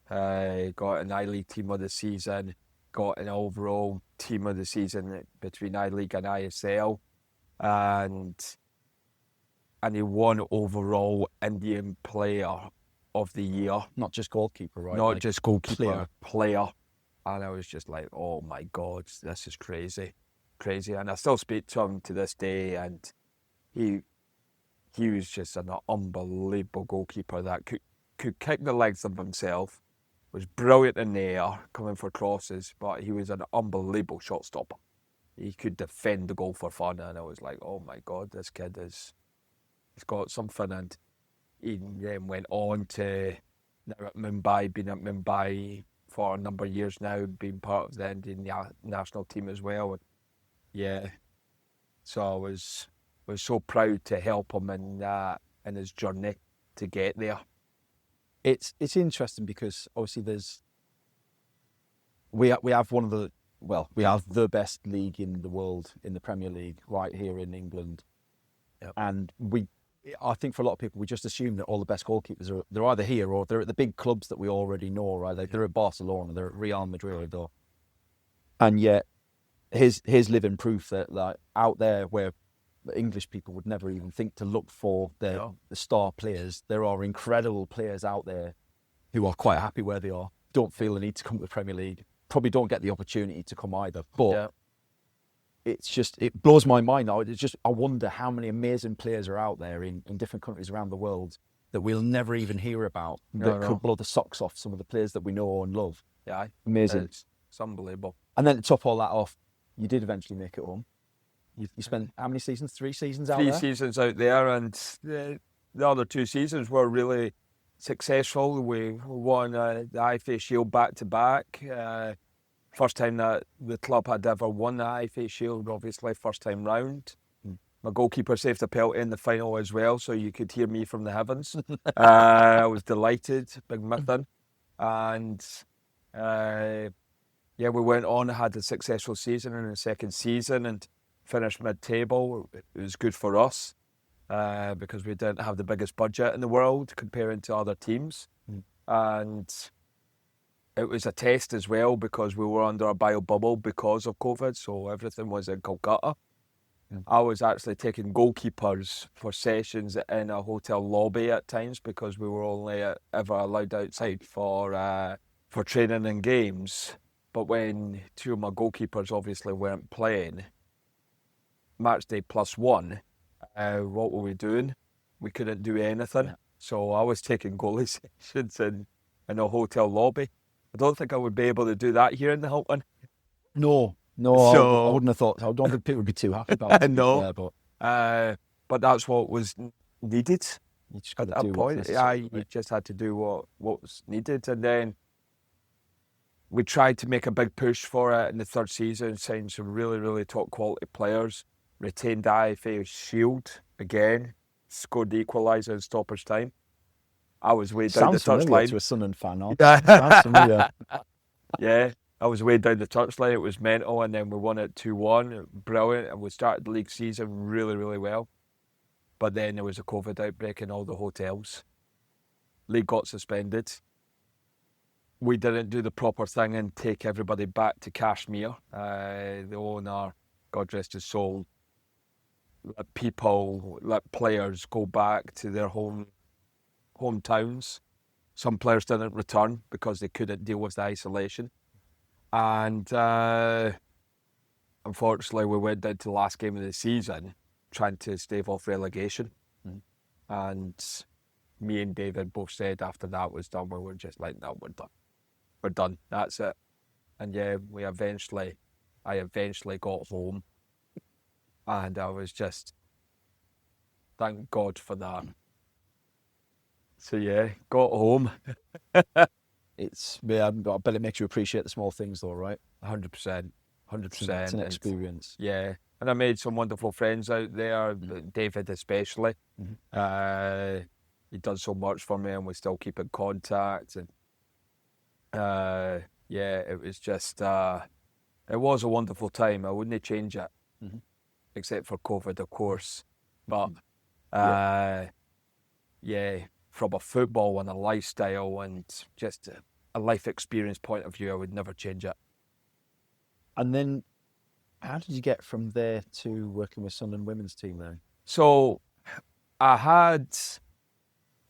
Got an I-League team of the season, got an overall team of the season between I-League and ISL, and he won overall Indian Player of the Year. Not just goalkeeper, right? Not just goalkeeper, player. And I was just like, oh my God, this is crazy. And I still speak to him to this day, and he was just an unbelievable goalkeeper that could kick the legs of himself, was brilliant in the air, coming for crosses, but he was an unbelievable shot stopper. He could defend the goal for fun, and I was like, oh my God, this kid he's got something. And he then went on to now at Mumbai, been at Mumbai for a number of years now, being part of the Indian national team as well. And yeah, so I was so proud to help him in his journey to get there. It's interesting because obviously we have the best league in the world in the Premier League right here in England. Yep. And I think for a lot of people, we just assume that all the best goalkeepers they're either here or they're at the big clubs that we already know, right? Like they're at Barcelona, they're at Real Madrid, and yet here's living proof that like out there where English people would never even think to look for the star players, there are incredible players out there who are quite happy where they are, don't feel the need to come to the Premier League, probably don't get the opportunity to come either, but it blows my mind now. I wonder how many amazing players are out there in different countries around the world that we'll never even hear about, could blow the socks off some of the players that we know and love. Yeah, amazing. It's unbelievable. And then to top all that off, you did eventually make it home. You spent how many seasons? 3 seasons out there? 3 seasons out there, and the other 2 seasons were really successful. We won the IFA Shield back-to-back. First time that the club had ever won the IFA Shield, obviously, first time round. My goalkeeper saved a penalty in the final as well, so you could hear me from the heavens. I was delighted, big Mythin. And we went on, had a successful season in the second season and finished mid-table. It was good for us because we didn't have the biggest budget in the world comparing to other teams. And it was a test as well because we were under a bio bubble because of COVID, so everything was in Kolkata. I was actually taking goalkeepers for sessions in a hotel lobby at times because we were only ever allowed outside for training and games. But when 2 of my goalkeepers obviously weren't playing, match day +1, what were we doing? We couldn't do anything. Yeah. So I was taking goalie sessions in a hotel lobby. I don't think I would be able to do that here in the Hilton. No, So, I wouldn't have thought. I don't think people would be too happy about it. No, but that's what was needed you just at got to that do point. You just had to do what was needed, and then we tried to make a big push for it in the 3rd season, signed some really, really top quality players, retained the IFA Shield again, scored the equaliser in stoppage time. I was way down the touchline. To a Sunderland fan, huh? Sounds familiar. Yeah, I was way down the touchline. It was mental, and then we won it 2-1. Brilliant, and we started the league season really, really well. But then there was a COVID outbreak in all the hotels. League got suspended. We didn't do the proper thing and take everybody back to Kashmir. The owner, God rest his soul, let players go back to their hometowns. Some players didn't return because they couldn't deal with the isolation. And unfortunately, we went down to the last game of the season trying to stave off relegation. And me and David both said after that was done, we were just like, no, we're done. We're done. That's it. And yeah, I eventually got home. And I was just, thank God for that. So yeah, got home. I bet it makes you appreciate the small things though, right? 100%. It's an experience. Yeah. And I made some wonderful friends out there, David especially. He done so much for me and we still keep in contact. And it was just, it was a wonderful time. I wouldn't change it, except for COVID, of course. But from a football and a lifestyle and just a life experience point of view, I would never change it. And then, how did you get from there to working with Sunderland women's team then? So, I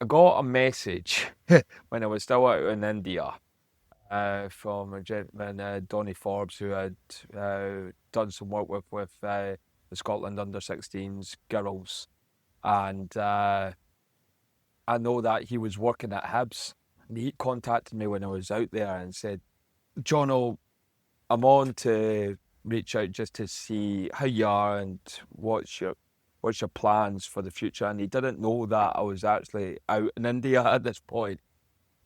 got a message when I was still out in India from a gentleman, Donny Forbes, who had done some work with the Scotland under-16s girls. And I know that he was working at Hibs. And he contacted me when I was out there and said, Jono, I'm on to reach out just to see how you are and what's your plans for the future. And he didn't know that I was actually out in India at this point.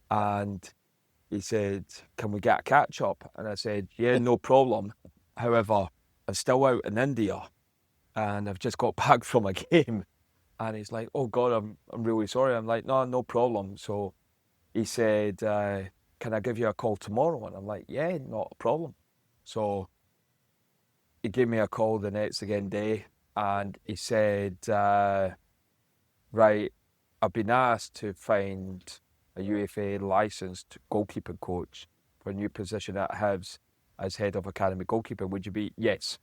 And he said, can we get a catch up? And I said, yeah, no problem. However, I'm still out in India and I've just got back from a game. And he's like, oh God, I'm really sorry. I'm like, no problem. So he said, can I give you a call tomorrow? And I'm like, yeah, not a problem. So he gave me a call the next day and he said, right, I've been asked to find a UFA licensed goalkeeping coach for a new position at Hibs as head of academy goalkeeping. Would you be? Yes.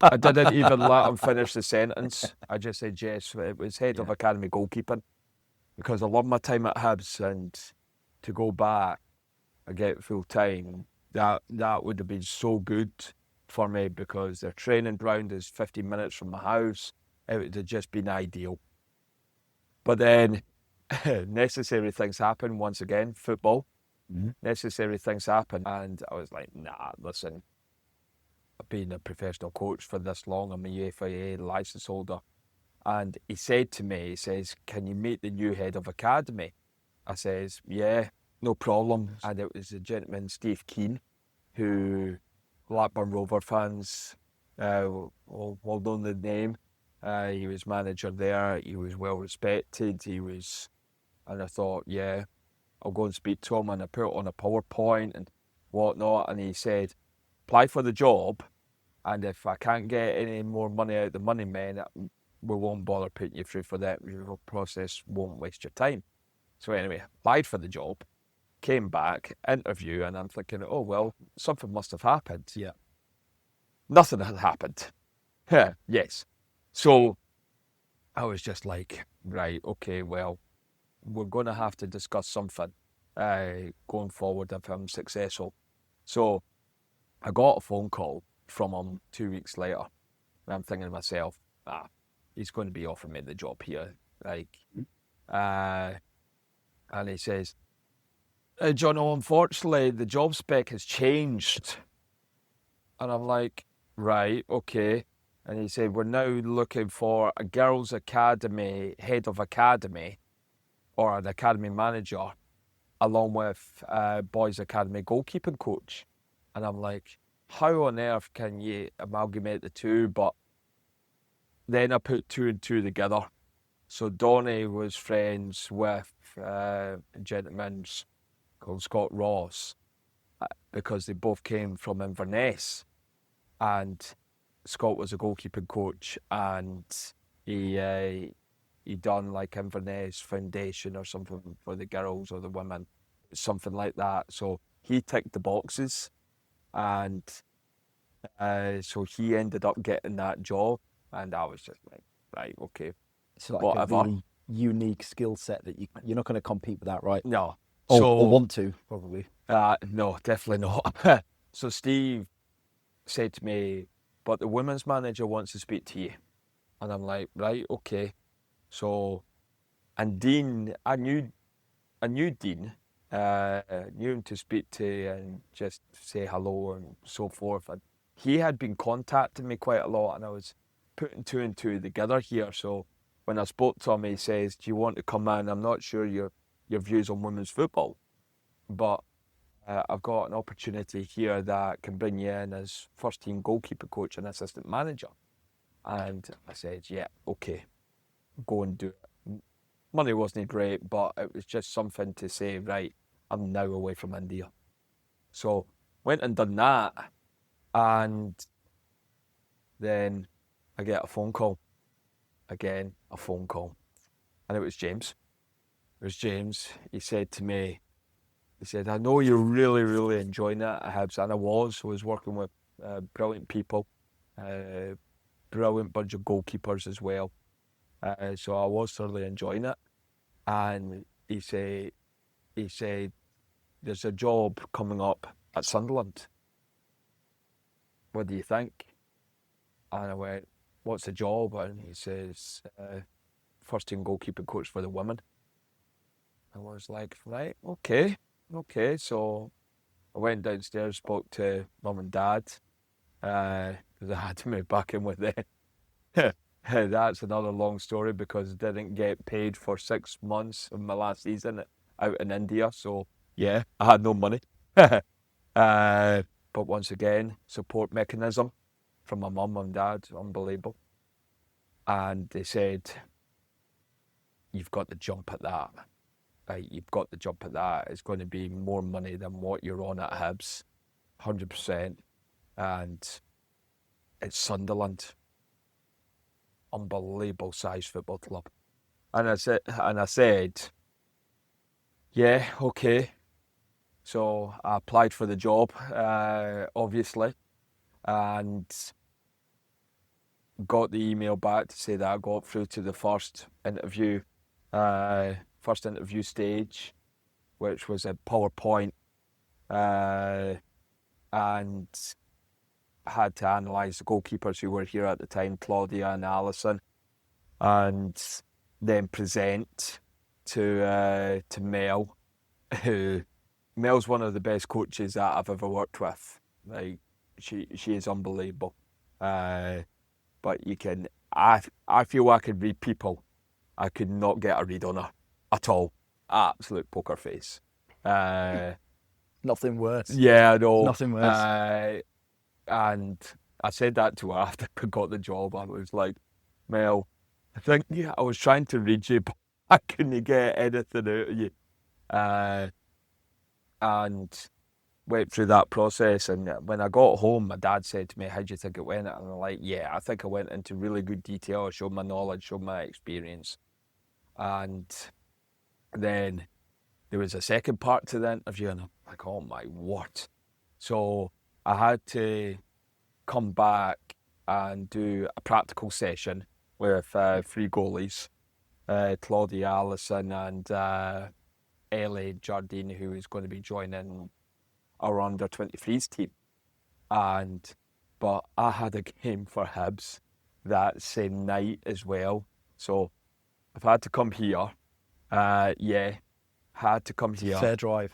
I didn't even let him finish the sentence. I just said yes. It was head of academy goalkeeping because I love my time at Hibs, and to go back and get full time, that would have been so good for me because their training ground is 15 minutes from my house. It would have just been ideal. But then necessary things happen once again, football. Necessary things happen, and I was like, nah, listen, I've been a professional coach for this long. I'm a UEFA licence holder. And he said to me, he says, "Can you meet the new head of academy?" I says, "Yeah, no problem." And it was a gentleman, Steve Keane, who Blackburn Rover fans will know the name. He was manager there. He was well respected. And I thought, yeah, I'll go and speak to him. And I put it on a PowerPoint and whatnot. And he said, "Apply for the job. And if I can't get any more money out of the money men, we won't bother putting you through for that. Your process won't waste your time." So anyway, applied for the job, came back, interview, and I'm thinking, oh, well, something must have happened. Yeah. Nothing had happened. Yes. So I was just like, right, okay, well, we're going to have to discuss something going forward if I'm successful. So I got a phone call from him 2 weeks later. And I'm thinking to myself, he's going to be offering me the job here. And he says, "John, unfortunately, the job spec has changed." And I'm like, right, okay. And he said, "We're now looking for a girls' academy, head of academy, or an academy manager, along with a boys' academy goalkeeping coach." And I'm like, how on earth can you amalgamate the two? But then I put two and two together. So Donny was friends with a gentleman called Scott Ross, because they both came from Inverness. And Scott was a goalkeeping coach, and he done like Inverness Foundation or something for the girls or the women, something like that. So he ticked the boxes, and so he ended up getting that job, and I was just like, right, okay, It's like whatever. a really unique skill set that you're not going to compete with that, right? No, Or want to, probably. no, definitely not. So Steve said to me, "But the women's manager wants to speak to you." And I'm like, right, okay. So, and Dean, I knew Dean, knew him to speak to and just say hello and so forth. And he had been contacting me quite a lot, and I was putting two and two together here. So when I spoke to him, he says, "Do you want to come in? I'm not sure your views on women's football, but I've got an opportunity here that can bring you in as first team goalkeeper coach and assistant manager." And I said, yeah, okay, go and do it. Money wasn't great, but it was just something to say, right, I'm now away from India. So went and done that, and then I get a phone call. Again, a phone call. And it was James. He said to me, he said, "I know you're really, really enjoying it at Hibs." And I was working with brilliant people, brilliant bunch of goalkeepers as well. So I was thoroughly enjoying it. And he said, "There's a job coming up at Sunderland. What do you think?" And I went, "What's the job?" And he says, "First team goalkeeping coach for the women." I was like, right, okay. So I went downstairs, spoke to mum and dad, because I had to move back in with them. That's another long story, because I didn't get paid for 6 months of my last season out in India. So yeah, I had no money. But once again, support mechanism from my mum and dad, unbelievable. And they said, "You've got to jump at that. Right, you've got to jump at that. It's going to be more money than what you're on at Hibs, 100%. And it's Sunderland. Unbelievable size football club." And I said, yeah, okay. So I applied for the job, obviously, and got the email back to say that I got through to the first interview stage, which was a PowerPoint, and had to analyse the goalkeepers who were here at the time, Claudia and Alison, and then present to Mel, who Mel's one of the best coaches that I've ever worked with. Like, she is unbelievable. But you can I feel I could read people. I could not get a read on her at all. Absolute poker face. Nothing worse. Yeah, I know. Nothing worse. And I said that to her after I got the job. I was like, Mel, I think I was trying to read you, but I couldn't get anything out of you. And went through that process. And when I got home, my dad said to me, how do you think it went? And I'm like, yeah, I think I went into really good detail. I showed my knowledge, showed my experience. And then there was a second part to the interview, and I'm like, oh my word. So I had to come back and do a practical session with 3 goalies, Claudia Allison and Ellie Jardine, who is going to be joining our under-23s team. But I had a game for Hibs that same night as well. So I've had to come here. Had to come here. Fair drive.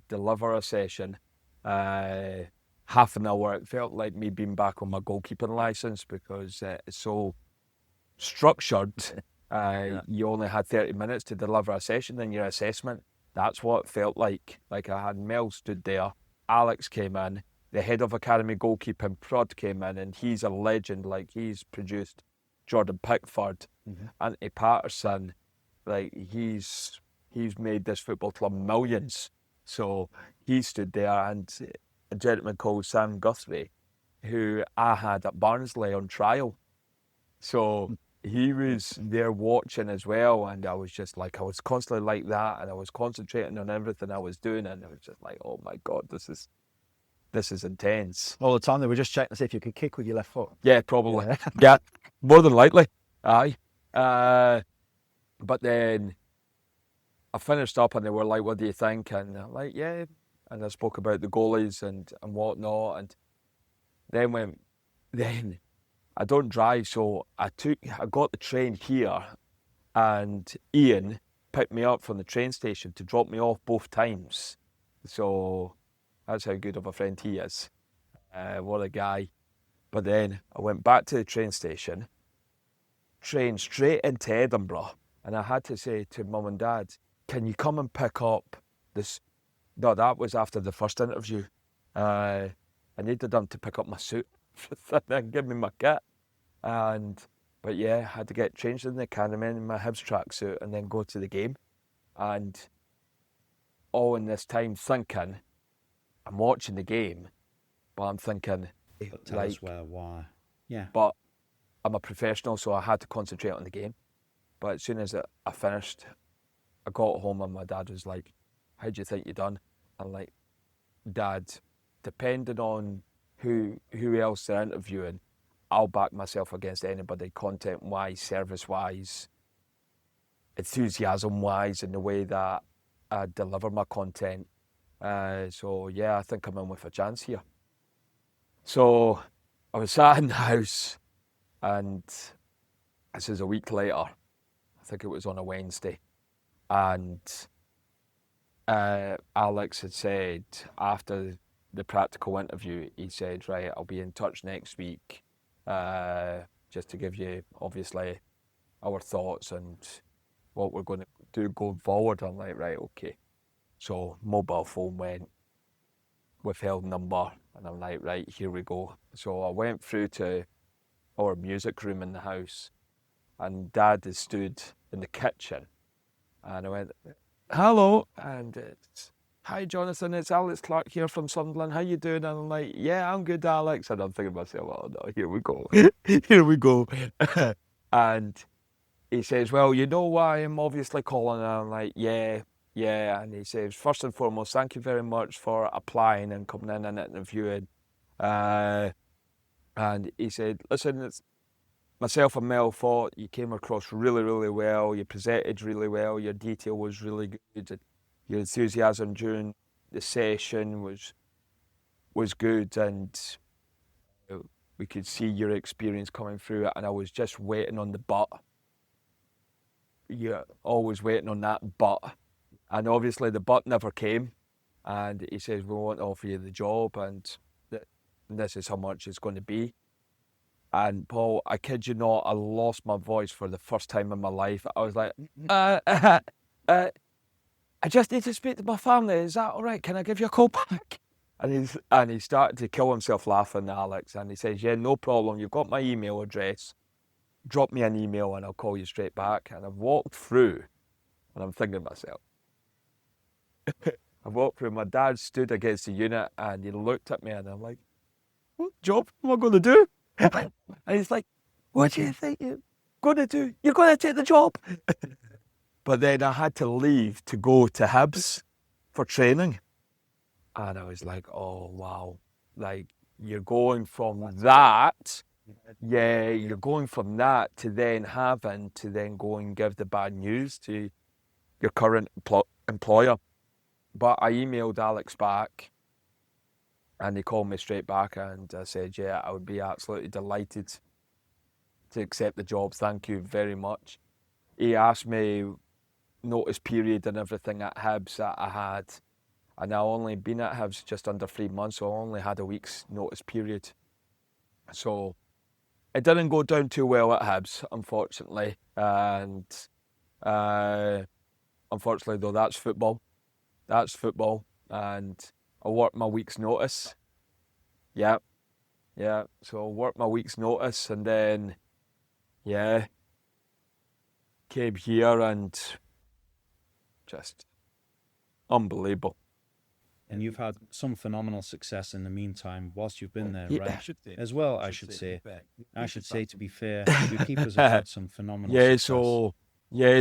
Deliver a session. Half an hour. It felt like me being back on my goalkeeping licence because it's so structured. You only had 30 minutes to deliver a session in your assessment. That's what it felt like. Like I had Mel stood there, Alex came in, the head of academy goalkeeping, Prod, came in, and he's a legend. Like he's produced Jordan Pickford, Anthony Patterson. Like he's made this football club millions. So he stood there, and a gentleman called Sam Guthrie, who I had at Barnsley on trial. So he was there watching as well, and I was just like, I was constantly like that, and I was concentrating on everything I was doing, and I was just like, oh my God, this is intense. All the time they were just checking to see if you could kick with your left foot. Yeah, probably. Yeah, more than likely. Aye. But then I finished up and they were like, what do you think? And I'm like, yeah. And I spoke about the goalies and whatnot. And then I don't drive, so I got the train here, and Ian picked me up from the train station to drop me off both times. So that's how good of a friend he is. What a guy. But then I went back to the train station, train straight into Edinburgh, and I had to say to Mum and Dad, can you come and pick up this? No, that was after the first interview. I needed them to pick up my suit and give me my kit. But yeah, I had to get changed in the academy in my Hibs tracksuit and then go to the game. And all in this time thinking, I'm watching the game, but I'm thinking, Tell us why. Yeah. But I'm a professional, so I had to concentrate on the game. But as soon as I finished, I got home and my dad was like, how do you think you done? I'm like, Dad, depending on who else they're interviewing, I'll back myself against anybody, content-wise, service-wise, enthusiasm-wise, in the way that I deliver my content. So yeah, I think I'm in with a chance here. So I was sat in the house, and this is a week later. I think it was on a Wednesday, and Alex had said after the practical interview, he said, right, I'll be in touch next week, just to give you obviously our thoughts and what we're going to do going forward. I'm like, right, okay. So mobile phone went, withheld number, and I'm like, right, here we go. So I went through to our music room in the house, and Dad had stood in the kitchen, and I went, hello, and it's, hi Jonathan, it's Alex Clark here from Sunderland, how you doing? And I'm like, yeah, I'm good, Alex. And I'm thinking to myself, oh no, here we go, here we go. And he says, well, you know why I'm obviously calling? And I'm like, yeah. And he says, first and foremost, thank you very much for applying and coming in and interviewing. And he said, listen, it's myself and Mel thought you came across really, really well. You presented really well. Your detail was really good. Your enthusiasm during the session was good, and we could see your experience coming through it. And I was just waiting on the but. You're always waiting on that but. And obviously the but never came. And he says, we want to offer you the job, and this is how much it's going to be. And Paul, I kid you not, I lost my voice for the first time in my life. I was like, I just need to speak to my family. Is that all right? Can I give you a call back? And he started to kill himself laughing, Alex. And he says, yeah, no problem. You've got my email address. Drop me an email and I'll call you straight back. And I've walked through and I'm thinking to myself, I walked through, my dad stood against the unit and he looked at me and I'm like, what job am I going to do? And he's like, what do you think you're going to do? You're going to take the job. But then I had to leave to go to Hibs for training. And I was like, oh, wow. Like, you're going from that, you're going from that to then having to then go and give the bad news to your current employer. But I emailed Alex back and he called me straight back and I said, yeah, I would be absolutely delighted to accept the job. Thank you very much. He asked me notice period and everything at Hibs that I had. And I only been at Hibs just under 3 months, so I only had a week's notice period. So it didn't go down too well at Hibs, unfortunately. And unfortunately, though, that's football. That's football. And I worked my week's notice. Yeah. So I worked my week's notice and then, came here and just unbelievable. And you've had some phenomenal success in the meantime whilst you've been there, Yeah. right? As well, I should say. I should say, to be fair, your keepers have had some phenomenal success.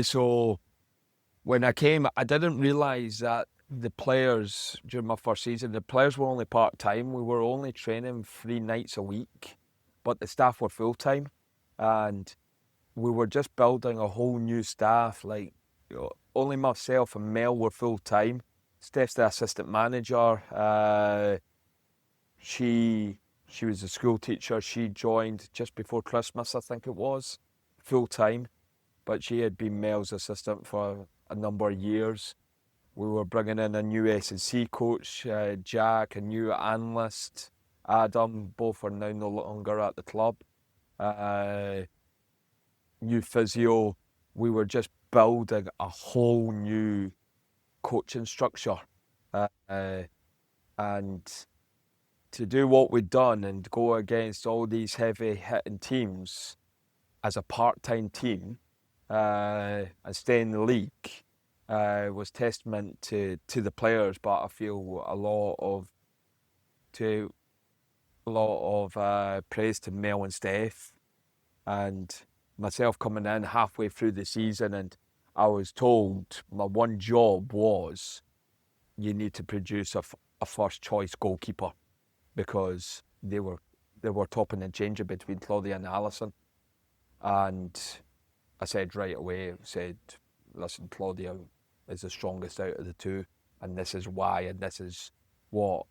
So when I came, I didn't realise that the players, during my first season, the players were only part-time. We were only training 3 nights a week, but the staff were full-time. And we were just building a whole new staff. Like, only myself and Mel were full-time. Steph's the assistant manager. She was a school teacher. She joined just before Christmas, I think it was, full-time. But she had been Mel's assistant for a number of years. We were bringing in a new S&C coach, Jack, a new analyst, Adam. Both are now no longer at the club. New physio. We were just building a whole new coaching structure. And to do what we'd done and go against all these heavy-hitting teams as a part-time team and stay in the league was testament to the players, but I feel a lot of praise to Mel and Steph and myself coming in halfway through the season, and I was told my one job was you need to produce a first choice goalkeeper because they were topping and changing between Claudia and Alison. And I said right away, listen, Claudia is the strongest out of the two, and this is why, and this is what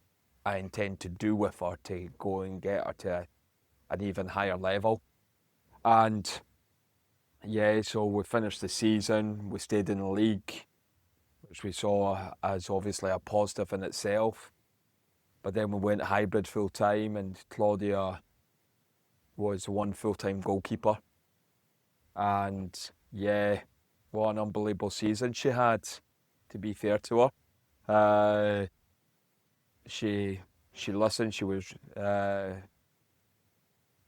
I intend to do with her to go and get her to an even higher level. And so we finished the season, we stayed in the league, which we saw as obviously a positive in itself. But then we went hybrid full-time and Claudia was one full-time goalkeeper. And what an unbelievable season she had, to be fair to her. She listened,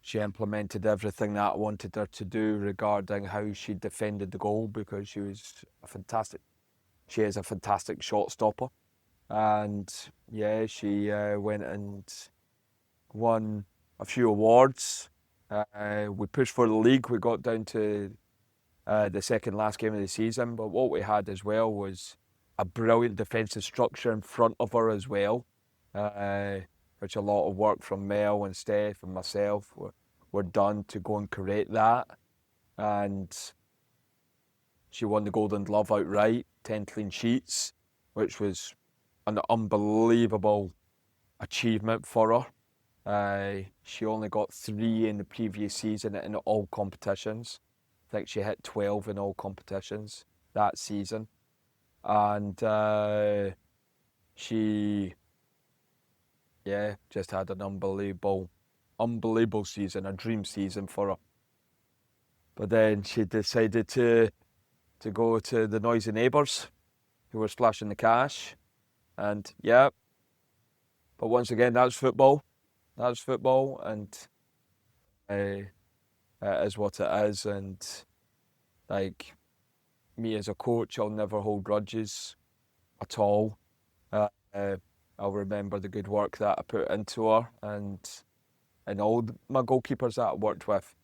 she implemented everything that I wanted her to do regarding how she defended the goal because she is a fantastic shot stopper. And she went and won a few awards. We pushed for the league. We got down to the second last game of the season, but what we had as well was a brilliant defensive structure in front of her as well, which a lot of work from Mel and Steph and myself were done to go and create that. And she won the Golden Glove outright, 10 clean sheets, which was an unbelievable achievement for her. She only got 3 in the previous season in all competitions. I think she hit 12 in all competitions that season. And she just had an unbelievable unbelievable season, a dream season for her. But then she decided to go to the noisy neighbours who were splashing the cash. And yeah, but once again, that's football. That's football, and it is what it is. And like me as a coach, I'll never hold grudges at all. I'll remember the good work that I put into her, and all my goalkeepers that I worked with,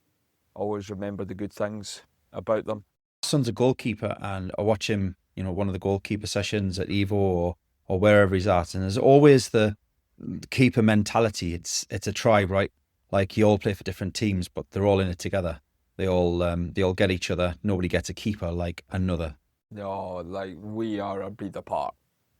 always remember the good things about them. Son's a goalkeeper, and I watch him, one of the goalkeeper sessions at Evo or wherever he's at, and there's always the keeper mentality. It's a tribe, right? Like, you all play for different teams, but they're all in it together. They all get each other. Nobody gets a keeper like another. No, like, we are a breed apart.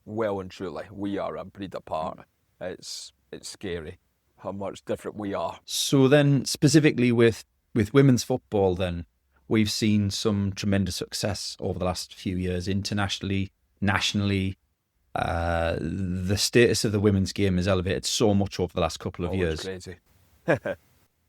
Well and truly, we are a breed apart. It's scary how much different we are. So then, specifically with women's football, then we've seen some tremendous success over the last few years, internationally, nationally. The status of the women's game has elevated so much over the last couple of years. It's crazy.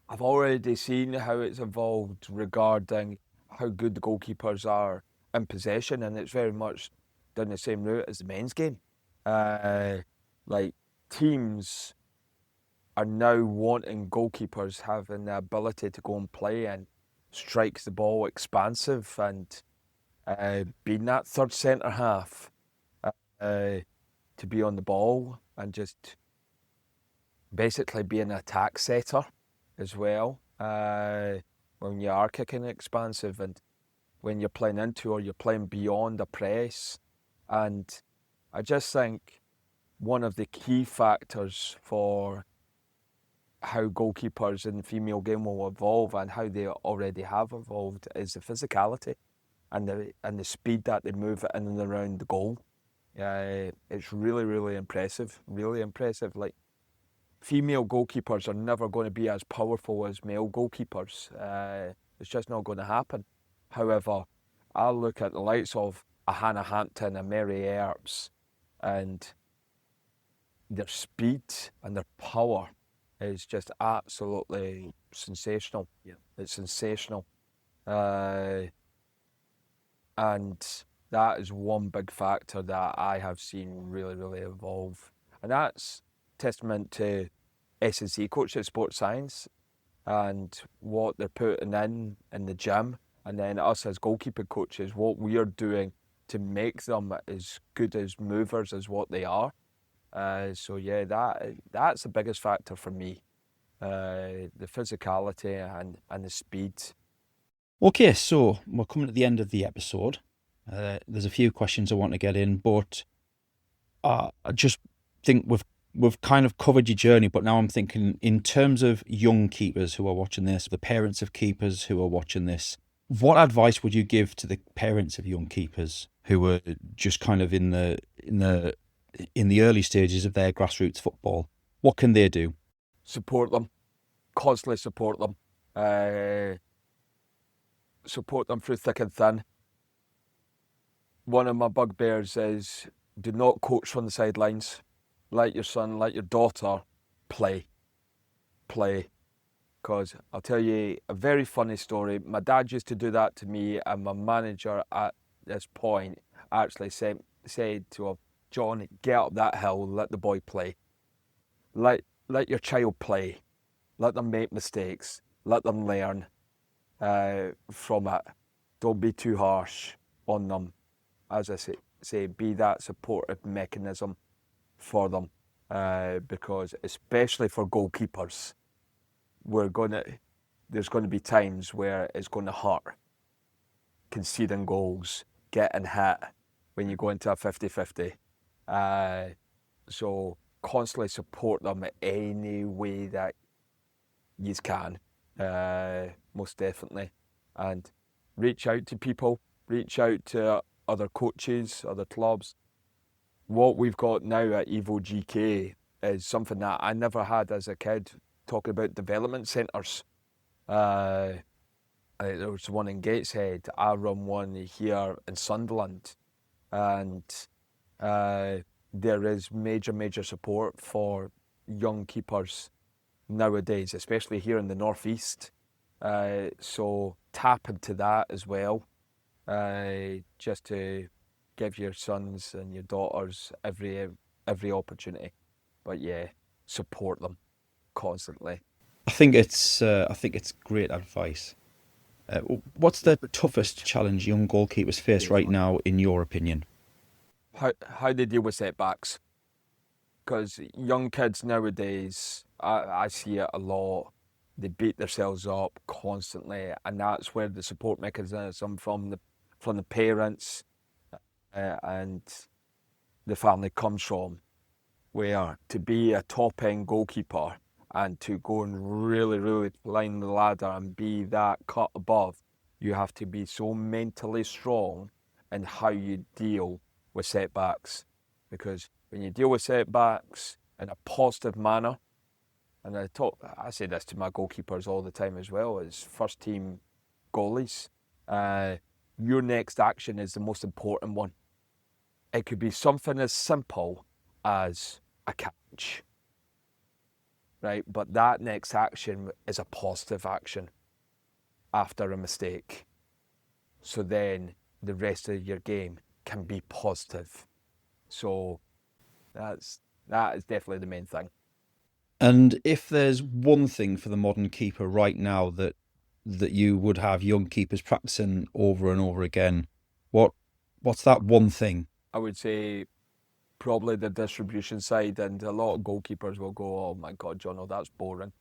I've already seen how it's evolved regarding how good the goalkeepers are in possession, and it's very much down the same route as the men's game. Like, teams are now wanting goalkeepers having the ability to go and play and strike the ball expansive, and being that third centre half, to be on the ball and just basically be an attack setter as well. When you are kicking expansive, and when you're playing into or you're playing beyond a press. And I just think one of the key factors for how goalkeepers in the female game will evolve, and how they already have evolved, is the physicality and the speed that they move in and around the goal. It's really, really impressive. Really impressive. Like, female goalkeepers are never going to be as powerful as male goalkeepers. It's just not going to happen. However, I look at the likes of a Hannah Hampton, a Mary Earps, and their speed and their power is just absolutely sensational. Yeah. It's sensational. And that is one big factor that I have seen really, really evolve. And that's testament to S&C coaches, sports science, and what they're putting in the gym, and then us as goalkeeping coaches, what we are doing to make them as good as movers as what they are. So yeah, that's the biggest factor for me, the physicality and the speed. Okay, so we're coming to the end of the episode. There's a few questions I want to get in, but I just think we've kind of covered your journey, but now I'm thinking in terms of young keepers who are watching this, the parents of keepers who are watching this, what advice would you give to the parents of young keepers who are just kind of in the early stages of their grassroots football? What can they do? Support them, constantly support them, support them through thick and thin. One of my bugbears is, do not coach from the sidelines. Let your son, let your daughter play. Because I'll tell you a very funny story. My dad used to do that to me, and my manager at this point actually said to him, John, get up that hill, let the boy play. Let your child play. Let them make mistakes. Let them learn from it. Don't be too harsh on them. As I say, be that supportive mechanism for them, because especially for goalkeepers, there's going to be times where it's going to hurt. Conceding goals, getting hit when you go into a 50-50. So constantly support them any way that you can, most definitely. And reach out to people, reach out to other coaches, other clubs. What we've got now at Evo GK is something that I never had as a kid, talking about development centres. There was one in Gateshead, I run one here in Sunderland, and there is major support for young keepers nowadays, especially here in the northeast. So tap into that as well, just to give your sons and your daughters every opportunity. But yeah, support them constantly. I think it's great advice. What's the toughest challenge young goalkeepers face right now, in your opinion? How they deal with setbacks. Because young kids nowadays, I see it a lot. They beat themselves up constantly, and that's where the support mechanism from the parents and the family comes from. Where to be a top end goalkeeper and to go and really climb the ladder and be that cut above, you have to be so mentally strong in how you deal with setbacks. Because when you deal with setbacks in a positive manner, and I say this to my goalkeepers all the time as well, as first team goalies, your next action is the most important one. It could be something as simple as a catch, right? But that next action is a positive action after a mistake. So then the rest of your game can be positive. So that is definitely the main thing. And if there's one thing for the modern keeper right now that you would have young keepers practicing over and over again, what's that one thing? I would say probably the distribution side, and a lot of goalkeepers will go, "Oh my God, Jono, that's boring."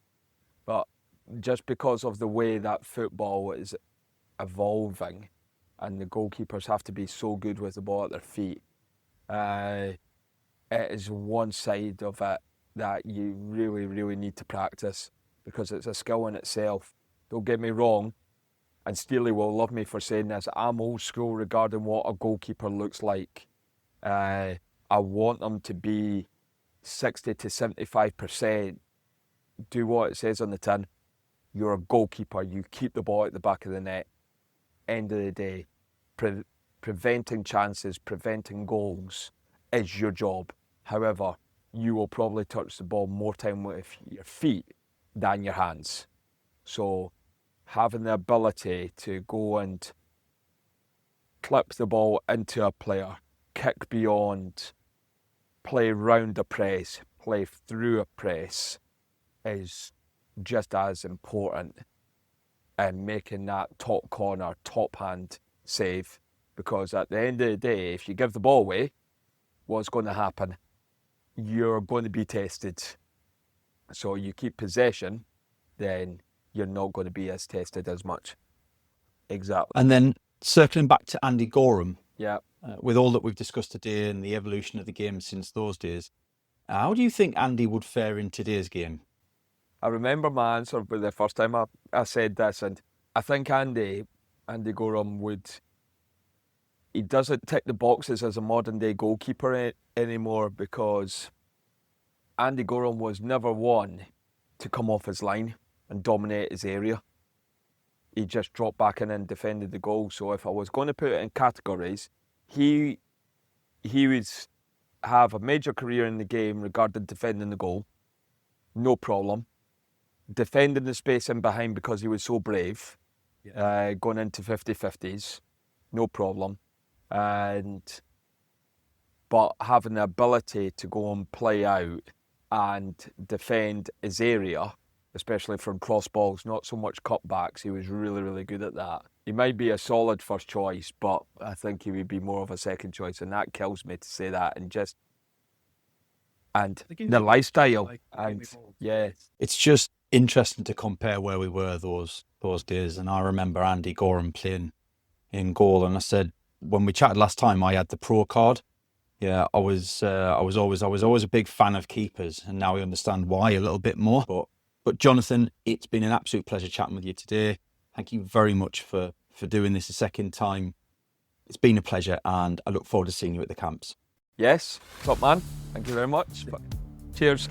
But just because of the way that football is evolving, and the goalkeepers have to be so good with the ball at their feet, it is one side of it that you really need to practice, because it's a skill in itself. Don't get me wrong, and Steely will love me for saying this, I'm old school regarding what a goalkeeper looks like. I want them to be 60 to 75%. Do what it says on the tin. You're a goalkeeper. You keep the ball at the back of the net. End of the day, preventing chances, preventing goals is your job. However, you will probably touch the ball more time with your feet than your hands. So having the ability to go and clip the ball into a player, kick beyond, play round a press, play through a press is just as important in making that top corner, top hand save. Because at the end of the day, if you give the ball away, what's going to happen? You're going to be tested. So you keep possession, then you're not going to be as tested as much. Exactly. And then circling back to Andy Gorham, Yeah. with all that we've discussed today and the evolution of the game since those days, how do you think Andy would fare in today's game? I remember my answer with the first time I said this, and I think Andy Gorham he doesn't tick the boxes as a modern day goalkeeper anymore, because Andy Gorham was never one to come off his line and dominate his area. He just dropped back in and defended the goal. So if I was going to put it in categories, he would have a major career in the game regarding defending the goal, no problem. Defending the space in behind because he was so brave, going into 50-50s, no problem. But having the ability to go and play out and defend his area, especially from cross balls, not so much cutbacks, he was really good at that. He might be a solid first choice, but I think he would be more of a second choice, and that kills me to say that. And the lifestyle, and yeah, it's just interesting to compare where we were those days. And I remember Andy Gorham playing in goal, and I said, when we chatted last time, I had the pro card. Yeah, I was always a big fan of keepers, and now I understand why a little bit more. But Jonathan, it's been an absolute pleasure chatting with you today. Thank you very much for doing this a second time. It's been a pleasure, and I look forward to seeing you at the camps. Yes, top man. Thank you very much. Cheers.